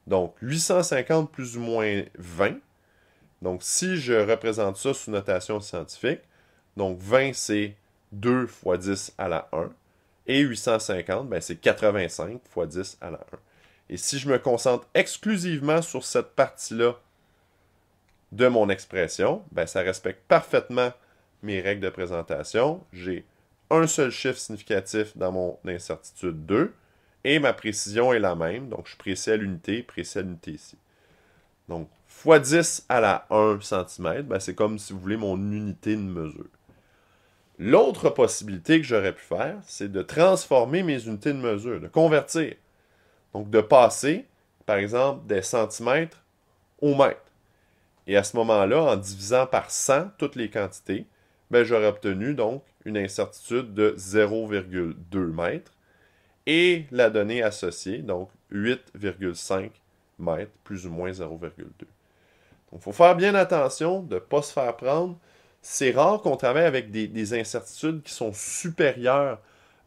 Donc, 850 plus ou moins 20. Donc, si je représente ça sous notation scientifique, donc 20, c'est 2 fois 10 à la 1. Et 850, ben, c'est 85 fois 10 à la 1. Et si je me concentre exclusivement sur cette partie-là de mon expression, ben, ça respecte parfaitement mes règles de présentation. J'ai un seul chiffre significatif dans mon incertitude 2, et ma précision est la même, donc je suis précis à l'unité ici. Donc, fois 10 à la 1 cm, ben c'est comme si vous voulez mon unité de mesure. L'autre possibilité que j'aurais pu faire, c'est de transformer mes unités de mesure, de convertir. Donc, de passer, par exemple, des centimètres au mètre. Et à ce moment-là, en divisant par 100 toutes les quantités, ben, j'aurais obtenu donc une incertitude de 0,2 mètres et la donnée associée, donc 8,5 mètres, plus ou moins 0,2. Donc, il faut faire bien attention de ne pas se faire prendre. C'est rare qu'on travaille avec des incertitudes qui sont supérieures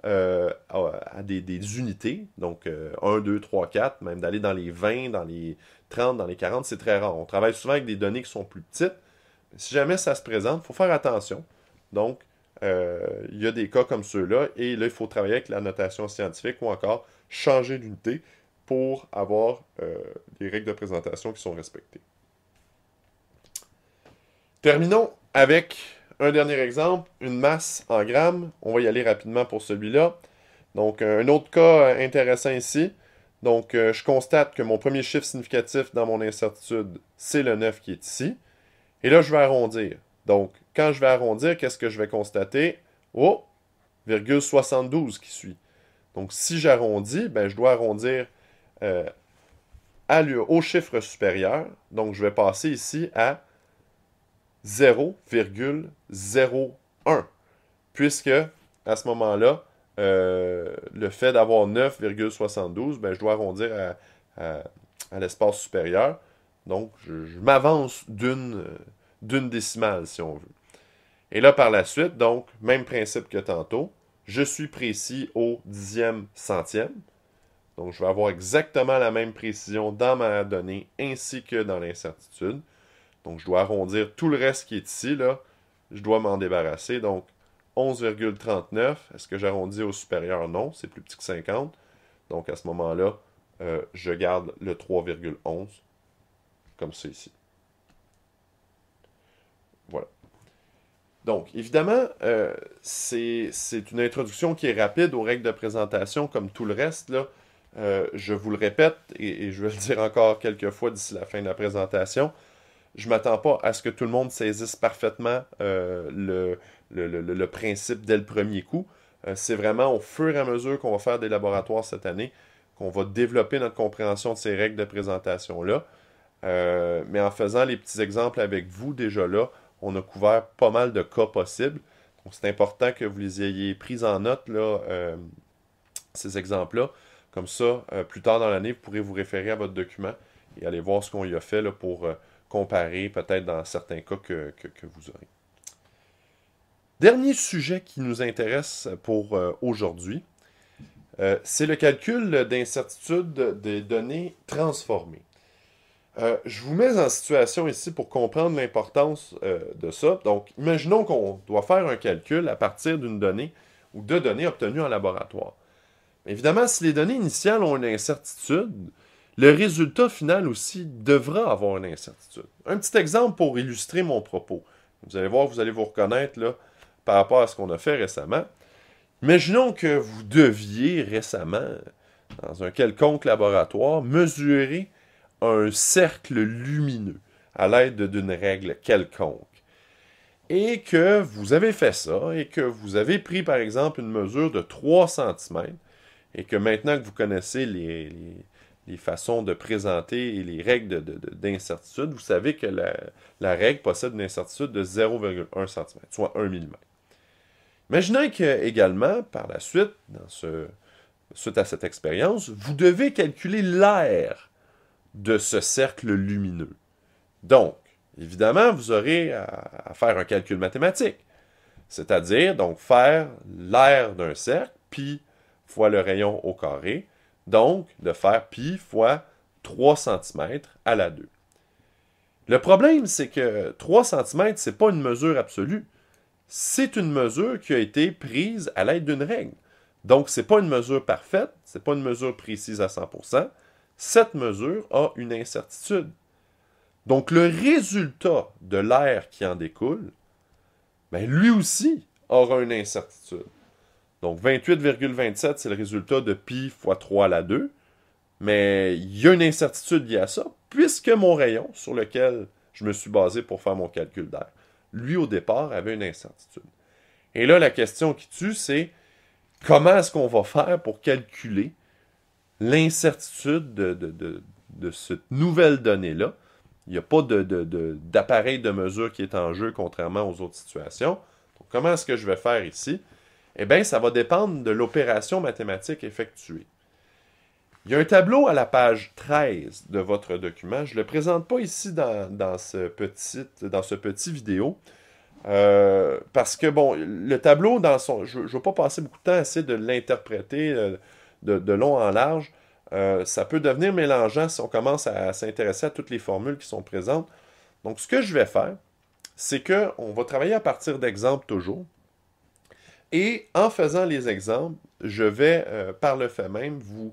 à des unités, donc 1, 2, 3, 4, même d'aller dans les 20, dans les 30, dans les 40, c'est très rare. On travaille souvent avec des données qui sont plus petites. Si jamais ça se présente, il faut faire attention. Donc, il y a des cas comme ceux-là, et là, il faut travailler avec la notation scientifique ou encore changer d'unité pour avoir des règles de présentation qui sont respectées. Terminons avec un dernier exemple, une masse en grammes. On va y aller rapidement pour celui-là. Donc, un autre cas intéressant ici. Donc, je constate que mon premier chiffre significatif dans mon incertitude, c'est le 9 qui est ici. Et là, je vais arrondir. Donc, quand je vais arrondir, qu'est-ce que je vais constater? Oh, 0,72 qui suit. Donc, si j'arrondis, ben, je dois arrondir au chiffre supérieur. Donc, je vais passer ici à 0,01. Puisque, à ce moment-là, le fait d'avoir 9,72, ben, je dois arrondir à l'espace supérieur. Donc, je m'avance d'une décimale, si on veut. Et là, par la suite, donc, même principe que tantôt, je suis précis au dixième centième. Donc, je vais avoir exactement la même précision dans ma donnée ainsi que dans l'incertitude. Donc, je dois arrondir tout le reste qui est ici, là. Je dois m'en débarrasser. Donc, 11,39. Est-ce que j'arrondis au supérieur? Non, c'est plus petit que 50. Donc, à ce moment-là, je garde le 3,11 comme c'est ici. Voilà. Donc, évidemment, c'est une introduction qui est rapide aux règles de présentation, comme tout le reste, là. Je vous le répète, et je vais le dire encore quelques fois d'ici la fin de la présentation, je ne m'attends pas à ce que tout le monde saisisse parfaitement le principe dès le premier coup. C'est vraiment au fur et à mesure qu'on va faire des laboratoires cette année qu'on va développer notre compréhension de ces règles de présentation-là. Mais en faisant les petits exemples avec vous, déjà là, on a couvert pas mal de cas possibles. Donc, c'est important que vous les ayez pris en note, là, ces exemples-là. Comme ça, plus tard dans l'année, vous pourrez vous référer à votre document et aller voir ce qu'on y a fait là, pour comparer, peut-être dans certains cas que vous aurez. Dernier sujet qui nous intéresse pour aujourd'hui, c'est le calcul d'incertitude des données transformées. Je vous mets en situation ici pour comprendre l'importance de ça. Donc, imaginons qu'on doit faire un calcul à partir d'une donnée ou de données obtenues en laboratoire. Évidemment, si les données initiales ont une incertitude, le résultat final aussi devra avoir une incertitude. Un petit exemple pour illustrer mon propos. Vous allez voir, vous allez vous reconnaître là, par rapport à ce qu'on a fait récemment. Imaginons que vous deviez récemment, dans un quelconque laboratoire, mesurer un cercle lumineux à l'aide d'une règle quelconque. Et que vous avez fait ça, et que vous avez pris par exemple une mesure de 3 cm, et que maintenant que vous connaissez les façons de présenter et les règles d'incertitude, vous savez que la règle possède une incertitude de 0,1 cm, soit 1 mm. Imaginez que, également, par la suite, suite à cette expérience, vous devez calculer l'aire de ce cercle lumineux. Donc, évidemment, vous aurez à faire un calcul mathématique, c'est-à-dire donc faire l'aire d'un cercle, pi fois le rayon au carré, donc de faire pi fois 3 cm à la 2. Le problème, c'est que 3 cm, ce n'est pas une mesure absolue. C'est une mesure qui a été prise à l'aide d'une règle. Donc, ce n'est pas une mesure parfaite, ce n'est pas une mesure précise à 100%. Cette mesure a une incertitude. Donc, le résultat de l'aire qui en découle, ben, lui aussi aura une incertitude. Donc, 28,27, c'est le résultat de pi fois 3 à la 2. Mais il y a une incertitude liée à ça, puisque mon rayon sur lequel je me suis basé pour faire mon calcul d'air, lui, au départ, avait une incertitude. Et là, la question qui tue, c'est comment est-ce qu'on va faire pour calculer l'incertitude de cette nouvelle donnée-là? Il n'y a pas d'appareil de mesure qui est en jeu, contrairement aux autres situations. Donc, comment est-ce que je vais faire ici? Eh bien, ça va dépendre de l'opération mathématique effectuée. Il y a un tableau à la page 13 de votre document. Je ne le présente pas ici dans ce petit vidéo. Parce que, bon, le tableau, je ne vais pas passer beaucoup de temps à essayer de l'interpréter de long en large. Ça peut devenir mélangeant si on commence à s'intéresser à toutes les formules qui sont présentes. Donc, ce que je vais faire, c'est qu'on va travailler à partir d'exemples toujours. Et en faisant les exemples, je vais, par le fait même, vous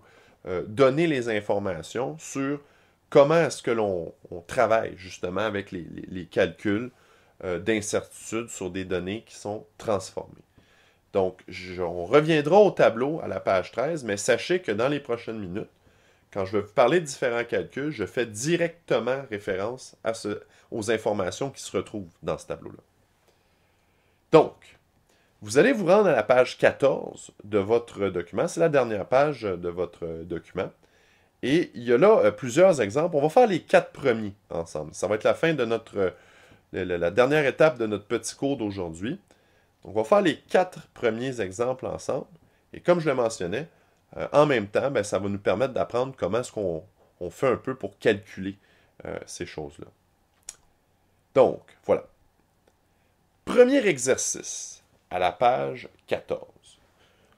donner les informations sur comment est-ce que l'on travaille justement avec les calculs d'incertitude sur des données qui sont transformées. Donc, on reviendra au tableau à la page 13, mais sachez que dans les prochaines minutes, quand je vais vous parler de différents calculs, je fais directement référence aux informations qui se retrouvent dans ce tableau-là. Donc, vous allez vous rendre à la page 14 de votre document. C'est la dernière page de votre document. Et il y a là plusieurs exemples. On va faire les 4 premiers ensemble. Ça va être la fin de la dernière étape de notre petit cours d'aujourd'hui. Donc, on va faire les 4 premiers exemples ensemble. Et comme je le mentionnais, en même temps, ben, ça va nous permettre d'apprendre comment est-ce qu'on fait un peu pour calculer ces choses-là. Donc, voilà. Premier exercice, à la page 14.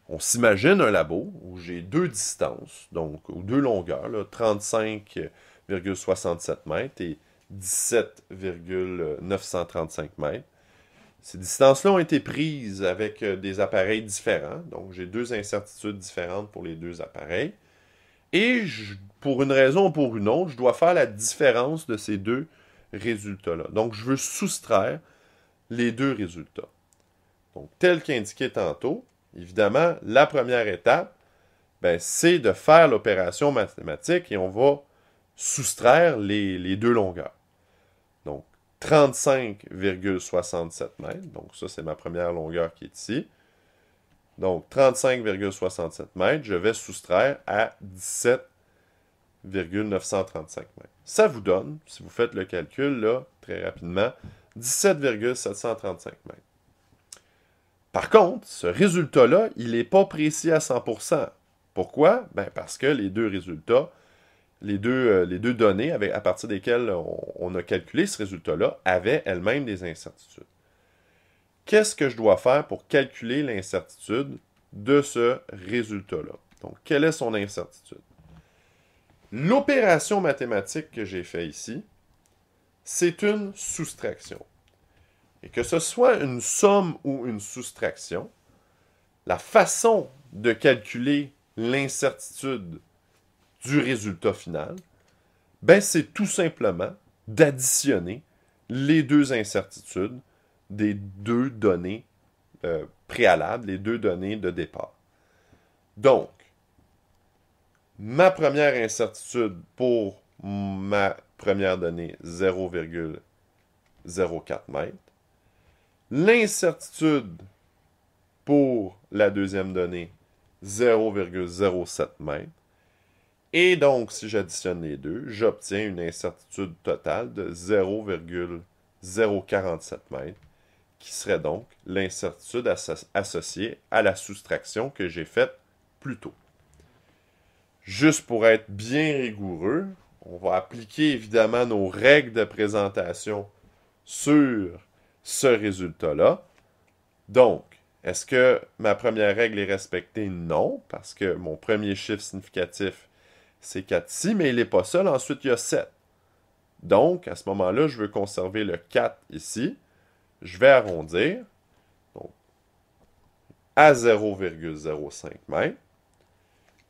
On s'imagine un labo où j'ai 2 distances, donc ou 2 longueurs, 35,67 mètres et 17,935 mètres. Ces distances-là ont été prises avec des appareils différents, donc j'ai 2 incertitudes différentes pour les 2 appareils. Et pour une raison ou pour une autre, je dois faire la différence de ces 2 résultats-là. Donc je veux soustraire les 2 résultats. Donc tel qu'indiqué tantôt, évidemment, la première étape, ben, c'est de faire l'opération mathématique et on va soustraire les 2 longueurs. Donc, 35,67 mètres. Donc, ça, c'est ma première longueur qui est ici. Donc, 35,67 mètres, je vais soustraire à 17,935 mètres. Ça vous donne, si vous faites le calcul, là, très rapidement, 17,735 mètres. Par contre, ce résultat-là, il n'est pas précis à 100%. Pourquoi? Ben parce que les 2 résultats, les deux données à partir desquelles on a calculé ce résultat-là avaient elles-mêmes des incertitudes. Qu'est-ce que je dois faire pour calculer l'incertitude de ce résultat-là? Donc, quelle est son incertitude? L'opération mathématique que j'ai faite ici, c'est une soustraction. Et que ce soit une somme ou une soustraction, la façon de calculer l'incertitude du résultat final, ben c'est tout simplement d'additionner les deux incertitudes des deux données préalables, les deux données de départ. Donc, ma première incertitude pour ma première donnée, 0,04 mètres. L'incertitude pour la deuxième donnée, 0,07 mètres. Et donc, si j'additionne les deux, j'obtiens une incertitude totale de 0,047 mètres, qui serait donc l'incertitude associée à la soustraction que j'ai faite plus tôt. Juste pour être bien rigoureux, on va appliquer évidemment nos règles de présentation sur ce résultat-là. Donc, est-ce que ma première règle est respectée? Non, parce que mon premier chiffre significatif, c'est 4 ici, mais il n'est pas seul. Ensuite, il y a 7. Donc, à ce moment-là, je veux conserver le 4 ici. Je vais arrondir donc, à 0,05 mètres.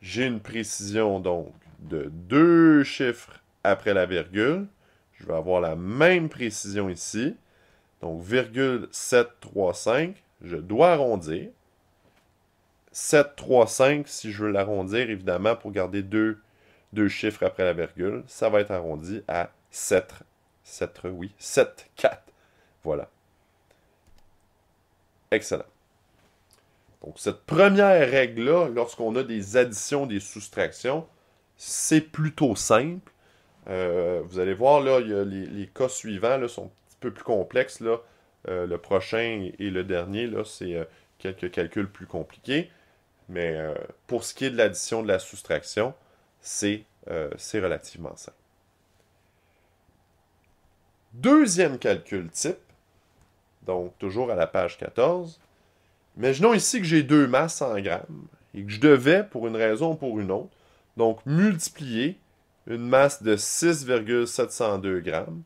J'ai une précision donc de 2 chiffres après la virgule. Je vais avoir la même précision ici. Donc, 0,735, je dois arrondir. 735, si je veux l'arrondir, évidemment, pour garder deux chiffres après la virgule, ça va être arrondi à 7,4. Voilà. Excellent. Donc, cette première règle-là, lorsqu'on a des additions, des soustractions, c'est plutôt simple. Vous allez voir, là, il y a les cas suivants là, sont un petit peu plus complexes. Là. Le prochain et le dernier, là, c'est quelques calculs plus compliqués. Mais pour ce qui est de l'addition, de la soustraction, c'est relativement simple. Deuxième calcul type, donc toujours à la page 14. Imaginons ici que j'ai deux masses en grammes et que je devais, pour une raison ou pour une autre, donc multiplier une masse de 6,702 grammes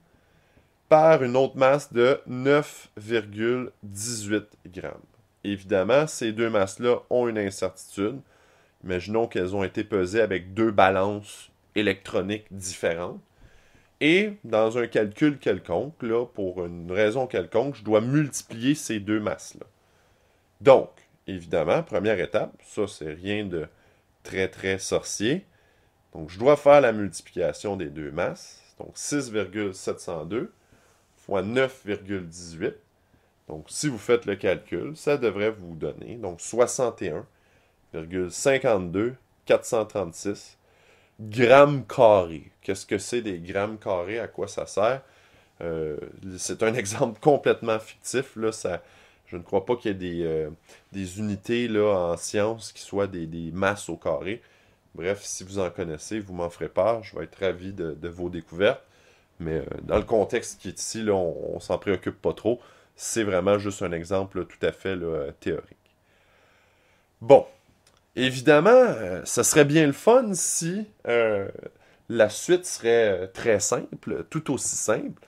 par une autre masse de 9,18 grammes. Évidemment, ces deux masses-là ont une incertitude. Imaginons qu'elles ont été pesées avec deux balances électroniques différentes. Et dans un calcul quelconque, là, pour une raison quelconque, je dois multiplier ces deux masses-là. Donc, évidemment, première étape, ça c'est rien de très très sorcier. Donc, je dois faire la multiplication des deux masses. Donc, 6,702 fois 9,18. Donc, si vous faites le calcul, ça devrait vous donner donc 61,52 436 grammes carrés. Qu'est-ce que c'est des grammes carrés? À quoi ça sert? C'est un exemple complètement fictif. Là, je ne crois pas qu'il y ait des unités là, en sciences qui soient des masses au carré. Bref, si vous en connaissez, vous m'en ferez part. Je vais être ravi de vos découvertes. Mais dans le contexte qui est ici, là, on s'en préoccupe pas trop. C'est vraiment juste un exemple là, tout à fait là, théorique. Bon, évidemment, ça serait bien le fun si la suite serait très simple, tout aussi simple.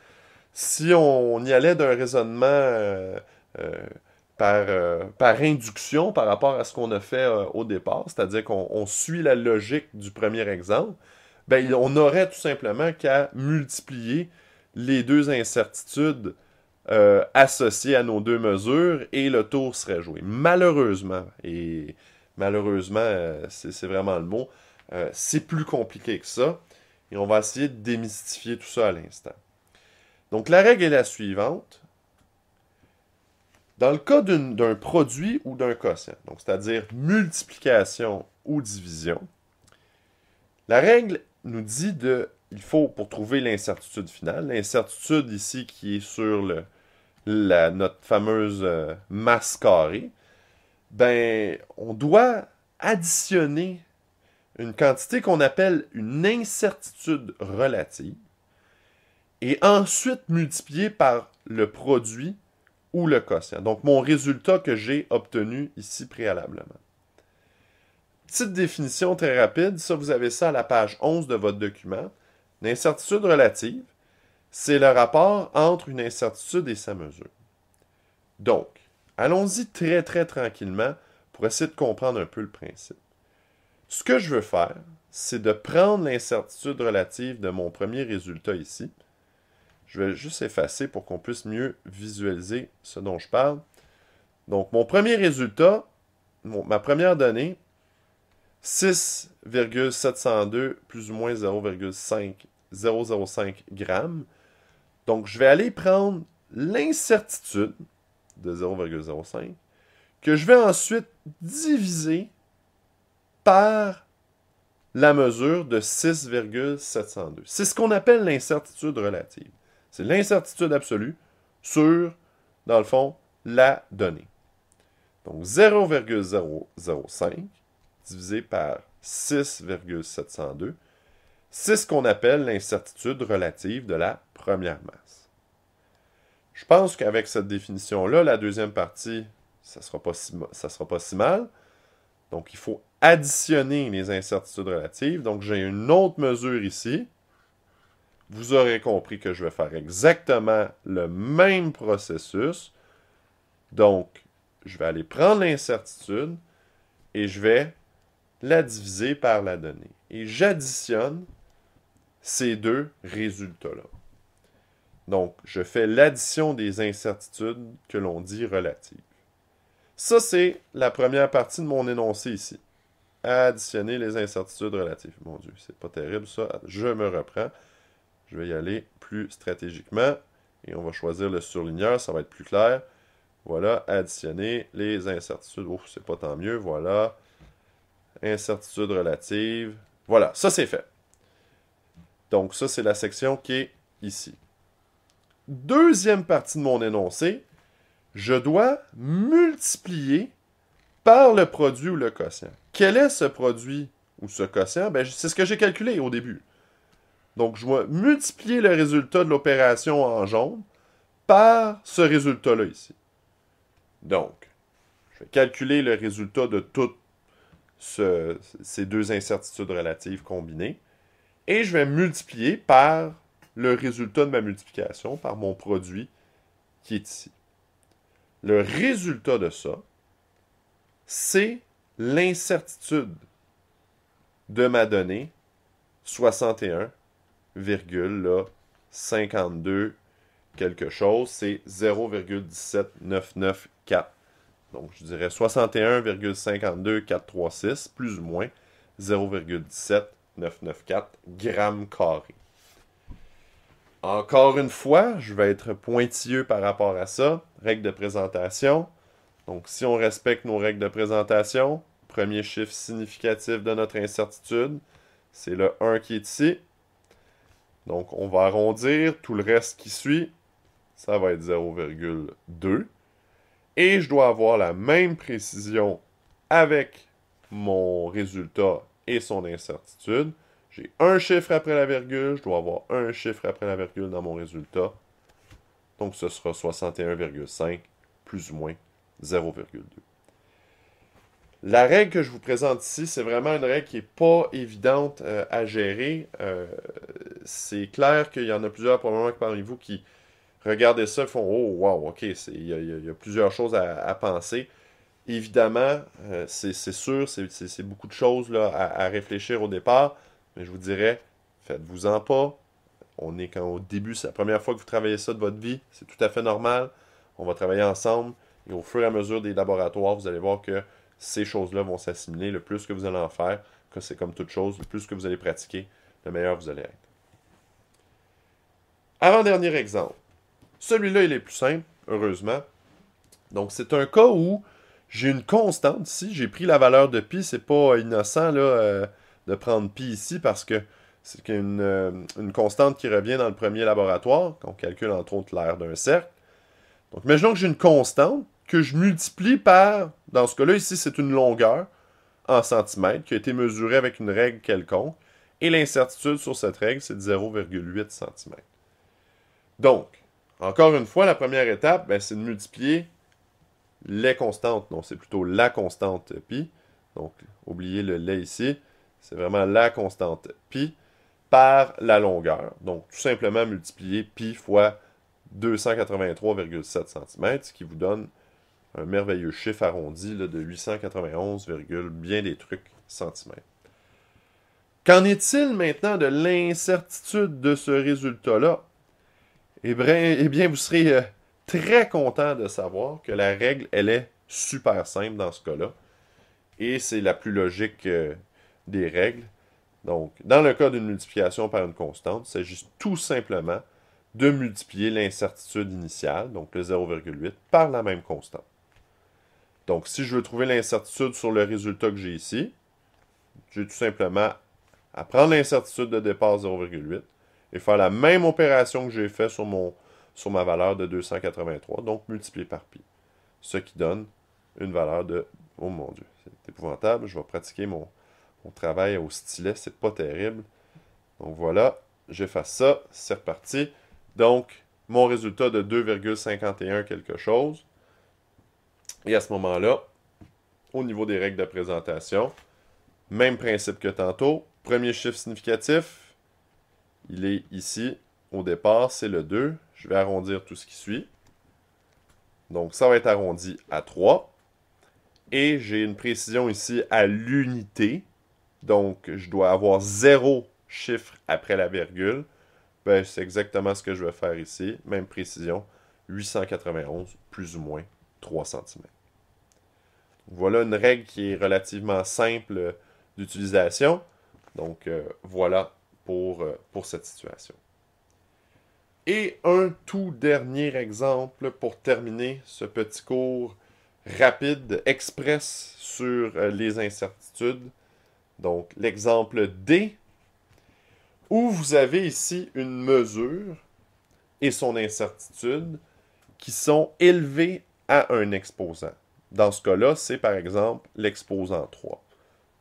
Si on y allait d'un raisonnement par induction par rapport à ce qu'on a fait au départ, c'est-à-dire qu'on suit la logique du premier exemple, ben, on aurait tout simplement qu'à multiplier les deux incertitudes associées à nos deux mesures et le tour serait joué. Malheureusement, c'est vraiment le mot, c'est plus compliqué que ça et on va essayer de démystifier tout ça à l'instant. Donc la règle est la suivante. Dans le cas d'un produit ou d'un quotient, donc c'est-à-dire multiplication ou division, la règle nous dit il faut, pour trouver l'incertitude finale, l'incertitude ici qui est sur notre fameuse masse carrée, ben, on doit additionner une quantité qu'on appelle une incertitude relative et ensuite multiplier par le produit ou le quotient. Donc, mon résultat que j'ai obtenu ici préalablement. Petite définition très rapide, ça vous avez ça à la page 11 de votre document. L'incertitude relative, c'est le rapport entre une incertitude et sa mesure. Donc, allons-y très très tranquillement pour essayer de comprendre un peu le principe. Ce que je veux faire, c'est de prendre l'incertitude relative de mon premier résultat ici. Je vais juste effacer pour qu'on puisse mieux visualiser ce dont je parle. Donc, mon premier résultat, ma première donnée, 6,702 plus ou moins 0,005 grammes. Donc, je vais aller prendre l'incertitude de 0,05 que je vais ensuite diviser par la mesure de 6,702. C'est ce qu'on appelle l'incertitude relative. C'est l'incertitude absolue sur, dans le fond, la donnée. Donc 0,005 divisé par 6,702, c'est ce qu'on appelle l'incertitude relative de la première masse. Je pense qu'avec cette définition-là, la deuxième partie, ça sera pas si mal. Donc, il faut additionner les incertitudes relatives. Donc, j'ai une autre mesure ici. Vous aurez compris que je vais faire exactement le même processus. Donc, je vais aller prendre l'incertitude et je vais la diviser par la donnée. Et j'additionne ces deux résultats-là. Donc, je fais l'addition des incertitudes que l'on dit relatives. Ça, c'est la première partie de mon énoncé ici. Additionner les incertitudes relatives. Mon Dieu, c'est pas terrible ça. Je me reprends. Je vais y aller plus stratégiquement. Et on va choisir le surligneur, ça va être plus clair. Voilà, additionner les incertitudes. Ouf, c'est pas tant mieux. Voilà. Incertitudes relatives. Voilà, ça c'est fait. Donc ça, c'est la section qui est ici. Deuxième partie de mon énoncé, je dois multiplier par le produit ou le quotient. Quel est ce produit ou ce quotient? Ben, c'est ce que j'ai calculé au début. Donc, je dois multiplier le résultat de l'opération en jaune par ce résultat-là ici. Donc, je vais calculer le résultat de toutes ces deux incertitudes relatives combinées et je vais multiplier par le résultat de ma multiplication, par mon produit qui est ici. Le résultat de ça, c'est l'incertitude de ma donnée 61,52 quelque chose, c'est 0,17994. Donc, je dirais 61,52436 plus ou moins 0,17994 grammes carrés. Encore une fois, je vais être pointilleux par rapport à ça. Règle de présentation. Donc, si on respecte nos règles de présentation, premier chiffre significatif de notre incertitude, c'est le 1 qui est ici. Donc, on va arrondir. Tout le reste qui suit, ça va être 0,2. Et je dois avoir la même précision avec mon résultat et son incertitude. J'ai un chiffre après la virgule, je dois avoir un chiffre après la virgule dans mon résultat. Donc, ce sera 61,5 plus ou moins 0,2. La règle que je vous présente ici, c'est vraiment une règle qui n'est pas évidente à gérer. C'est clair qu'il y en a plusieurs probablement parmi vous qui regardez ça et font « Oh, wow, ok, il y a plusieurs choses à penser. » Évidemment, c'est sûr, c'est beaucoup de choses là, à réfléchir au départ, mais je vous dirais, faites-vous-en pas. On est quand au début, c'est la première fois que vous travaillez ça de votre vie, c'est tout à fait normal. On va travailler ensemble et au fur et à mesure des laboratoires, vous allez voir que ces choses-là vont s'assimiler. Le plus que vous allez en faire, que c'est comme toute chose, le plus que vous allez pratiquer, le meilleur vous allez être. Avant-dernier exemple. Celui-là, il est plus simple, heureusement. Donc, c'est un cas où j'ai une constante ici. J'ai pris la valeur de pi. C'est pas innocent là, de prendre pi ici parce que c'est une constante qui revient dans le premier laboratoire, qu'on calcule entre autres l'aire d'un cercle. Donc, imaginons que j'ai une constante que je multiplie par, dans ce cas-là, ici, c'est une longueur en centimètres qui a été mesurée avec une règle quelconque. Et l'incertitude sur cette règle, c'est de 0,8 cm. Donc, encore une fois, la première étape, ben, c'est de multiplier les constantes. Non, c'est plutôt la constante pi. Donc, oubliez le lait ici. C'est vraiment la constante pi par la longueur. Donc, tout simplement multiplier pi fois 283,7 cm, ce qui vous donne un merveilleux chiffre arrondi là, de 891, bien des trucs centimètres. Qu'en est-il maintenant de l'incertitude de ce résultat-là? Eh bien, vous serez très content de savoir que la règle, elle est super simple dans ce cas-là. Et c'est la plus logique des règles. Donc, dans le cas d'une multiplication par une constante, il s'agit tout simplement de multiplier l'incertitude initiale, donc le 0,8, par la même constante. Donc, si je veux trouver l'incertitude sur le résultat que j'ai ici, j'ai tout simplement à prendre l'incertitude de départ 0,8 et faire la même opération que j'ai fait sur ma valeur de 283, donc multiplier par pi. Ce qui donne une valeur de... Oh mon Dieu, c'est épouvantable. Je vais pratiquer mon travail au stylet, c'est pas terrible. Donc voilà, j'efface ça, c'est reparti. Donc, mon résultat de 2,51 quelque chose. Et à ce moment-là, au niveau des règles de présentation, même principe que tantôt. Premier chiffre significatif, il est ici. Au départ, c'est le 2. Je vais arrondir tout ce qui suit. Donc, ça va être arrondi à 3. Et j'ai une précision ici à l'unité. Donc, je dois avoir 0 chiffre après la virgule. Ben, c'est exactement ce que je vais faire ici. Même précision. 891 plus ou moins 3 cm. Voilà une règle qui est relativement simple d'utilisation. Donc, voilà pour cette situation. Et un tout dernier exemple pour terminer ce petit cours rapide, express sur les incertitudes. Donc, l'exemple D, où vous avez ici une mesure et son incertitude qui sont élevées à un exposant. Dans ce cas-là, c'est par exemple l'exposant 3.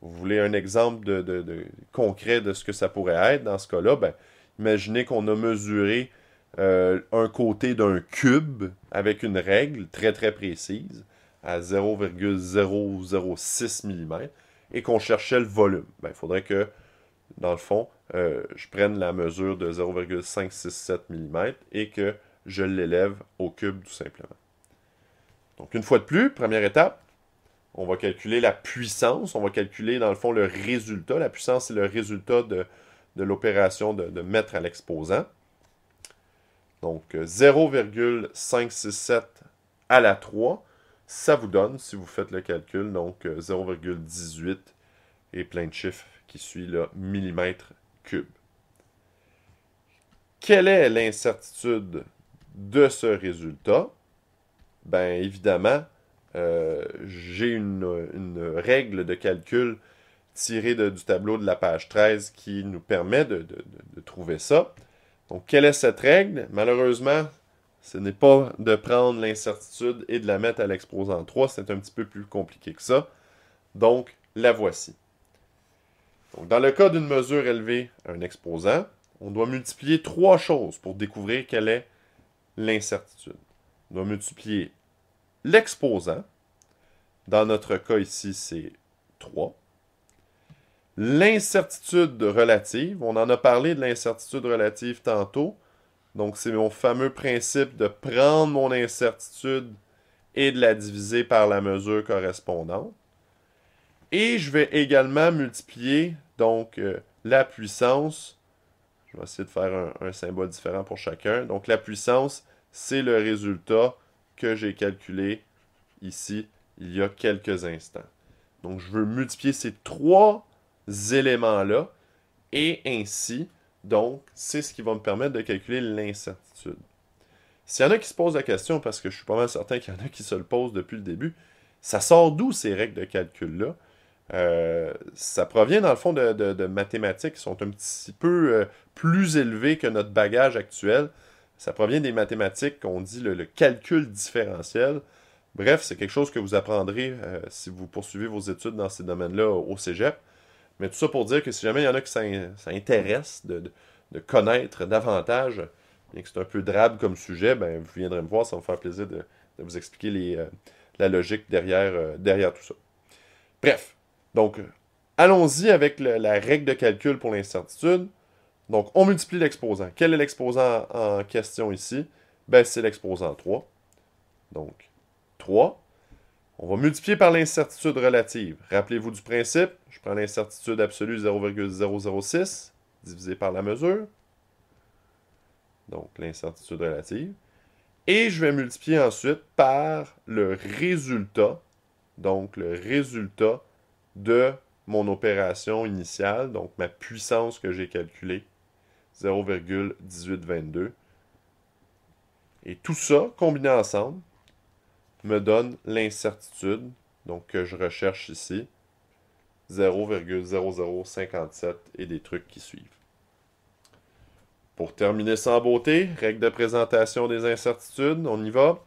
Vous voulez un exemple concret de ce que ça pourrait être dans ce cas-là? Ben, imaginez qu'on a mesuré un côté d'un cube avec une règle très très précise à 0,006 mm et qu'on cherchait le volume. Ben, il faudrait que, dans le fond, je prenne la mesure de 0,567 mm et que je l'élève au cube tout simplement. Donc, une fois de plus, première étape, on va calculer la puissance, on va calculer dans le fond le résultat. La puissance, c'est le résultat de l'opération de mettre à l'exposant. Donc 0,567 à la 3, ça vous donne, si vous faites le calcul, donc 0,18 et plein de chiffres qui suivent le millimètre cube. Quelle est l'incertitude de ce résultat? Bien évidemment, j'ai une règle de calcul tirée du tableau de la page 13 qui nous permet de trouver ça. Donc, quelle est cette règle? Malheureusement, ce n'est pas de prendre l'incertitude et de la mettre à l'exposant 3. C'est un petit peu plus compliqué que ça. Donc, la voici. Donc, dans le cas d'une mesure élevée à un exposant, on doit multiplier 3 choses pour découvrir quelle est l'incertitude. On doit multiplier l'exposant. Dans notre cas ici, c'est 3. L'incertitude relative, on en a parlé de l'incertitude relative tantôt. Donc, c'est mon fameux principe de prendre mon incertitude et de la diviser par la mesure correspondante. Et je vais également multiplier donc la puissance. Je vais essayer de faire un symbole différent pour chacun. Donc, la puissance, c'est le résultat que j'ai calculé ici il y a quelques instants. Donc, je veux multiplier ces 3 éléments-là et ainsi, donc, c'est ce qui va me permettre de calculer l'incertitude. S'il y en a qui se posent la question, parce que je suis pas mal certain qu'il y en a qui se le posent depuis le début, ça sort d'où ces règles de calcul-là? Ça provient dans le fond de mathématiques qui sont un petit peu plus élevées que notre bagage actuel. Ça provient des mathématiques qu'on dit le calcul différentiel. Bref, c'est quelque chose que vous apprendrez si vous poursuivez vos études dans ces domaines-là au cégep. Mais tout ça pour dire que si jamais il y en a qui ça intéresse de connaître davantage, bien que c'est un peu drabe comme sujet, ben vous viendrez me voir, ça va me faire plaisir de vous expliquer la logique derrière tout ça. Bref, donc allons-y avec la règle de calcul pour l'incertitude. Donc on multiplie l'exposant. Quel est l'exposant en question ici? Ben c'est l'exposant 3. Donc 3. On va multiplier par l'incertitude relative. Rappelez-vous du principe. Je prends l'incertitude absolue 0,006 divisé par la mesure. Donc, l'incertitude relative. Et je vais multiplier ensuite par le résultat. Donc, le résultat de mon opération initiale. Donc, ma puissance que j'ai calculée. 0,1822. Et tout ça, combiné ensemble, me donne l'incertitude, donc que je recherche ici, 0,0057 et des trucs qui suivent. Pour terminer sans beauté, règle de présentation des incertitudes, on y va.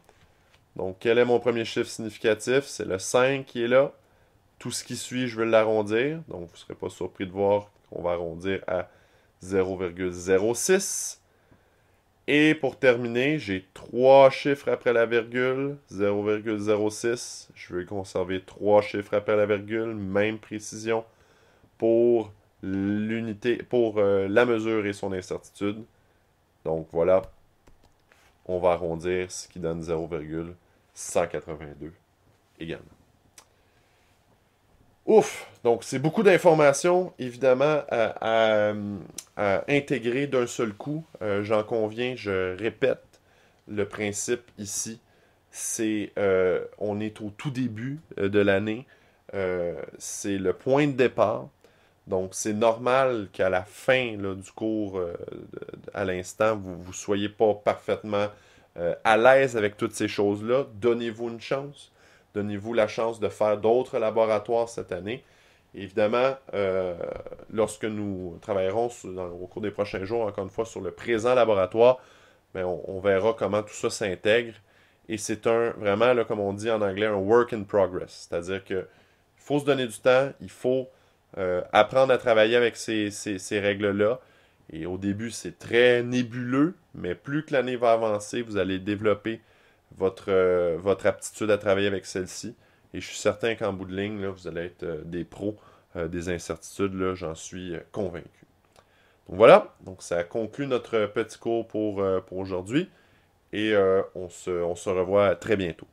Donc, quel est mon premier chiffre significatif? C'est le 5 qui est là. Tout ce qui suit, je vais l'arrondir. Donc, vous ne serez pas surpris de voir qu'on va arrondir à 0,06. Et pour terminer, j'ai 3 chiffres après la virgule, 0,06. Je vais conserver 3 chiffres après la virgule, même précision pour l'unité, pour la mesure et son incertitude. Donc voilà, on va arrondir, ce qui donne 0,182 également. Ouf! Donc, c'est beaucoup d'informations, évidemment, à intégrer d'un seul coup. J'en conviens, je répète, le principe ici, c'est on est au tout début de l'année. C'est le point de départ. Donc, c'est normal qu'à la fin là, du cours, à l'instant, vous ne soyez pas parfaitement à l'aise avec toutes ces choses-là. Donnez-vous une chance. Donnez-vous la chance de faire d'autres laboratoires cette année. Évidemment, lorsque nous travaillerons au cours des prochains jours, encore une fois, sur le présent laboratoire, ben, on verra comment tout ça s'intègre. Et c'est vraiment, là, comme on dit en anglais, un work in progress. C'est-à-dire qu'il faut se donner du temps, il faut apprendre à travailler avec ces règles-là. Et au début, c'est très nébuleux, mais plus que l'année va avancer, vous allez développer votre aptitude à travailler avec celle-ci. Et je suis certain qu'en bout de ligne, là, vous allez être des pros des incertitudes, là, j'en suis convaincu. Donc voilà, donc ça conclut notre petit cours pour aujourd'hui. Et on se revoit très bientôt.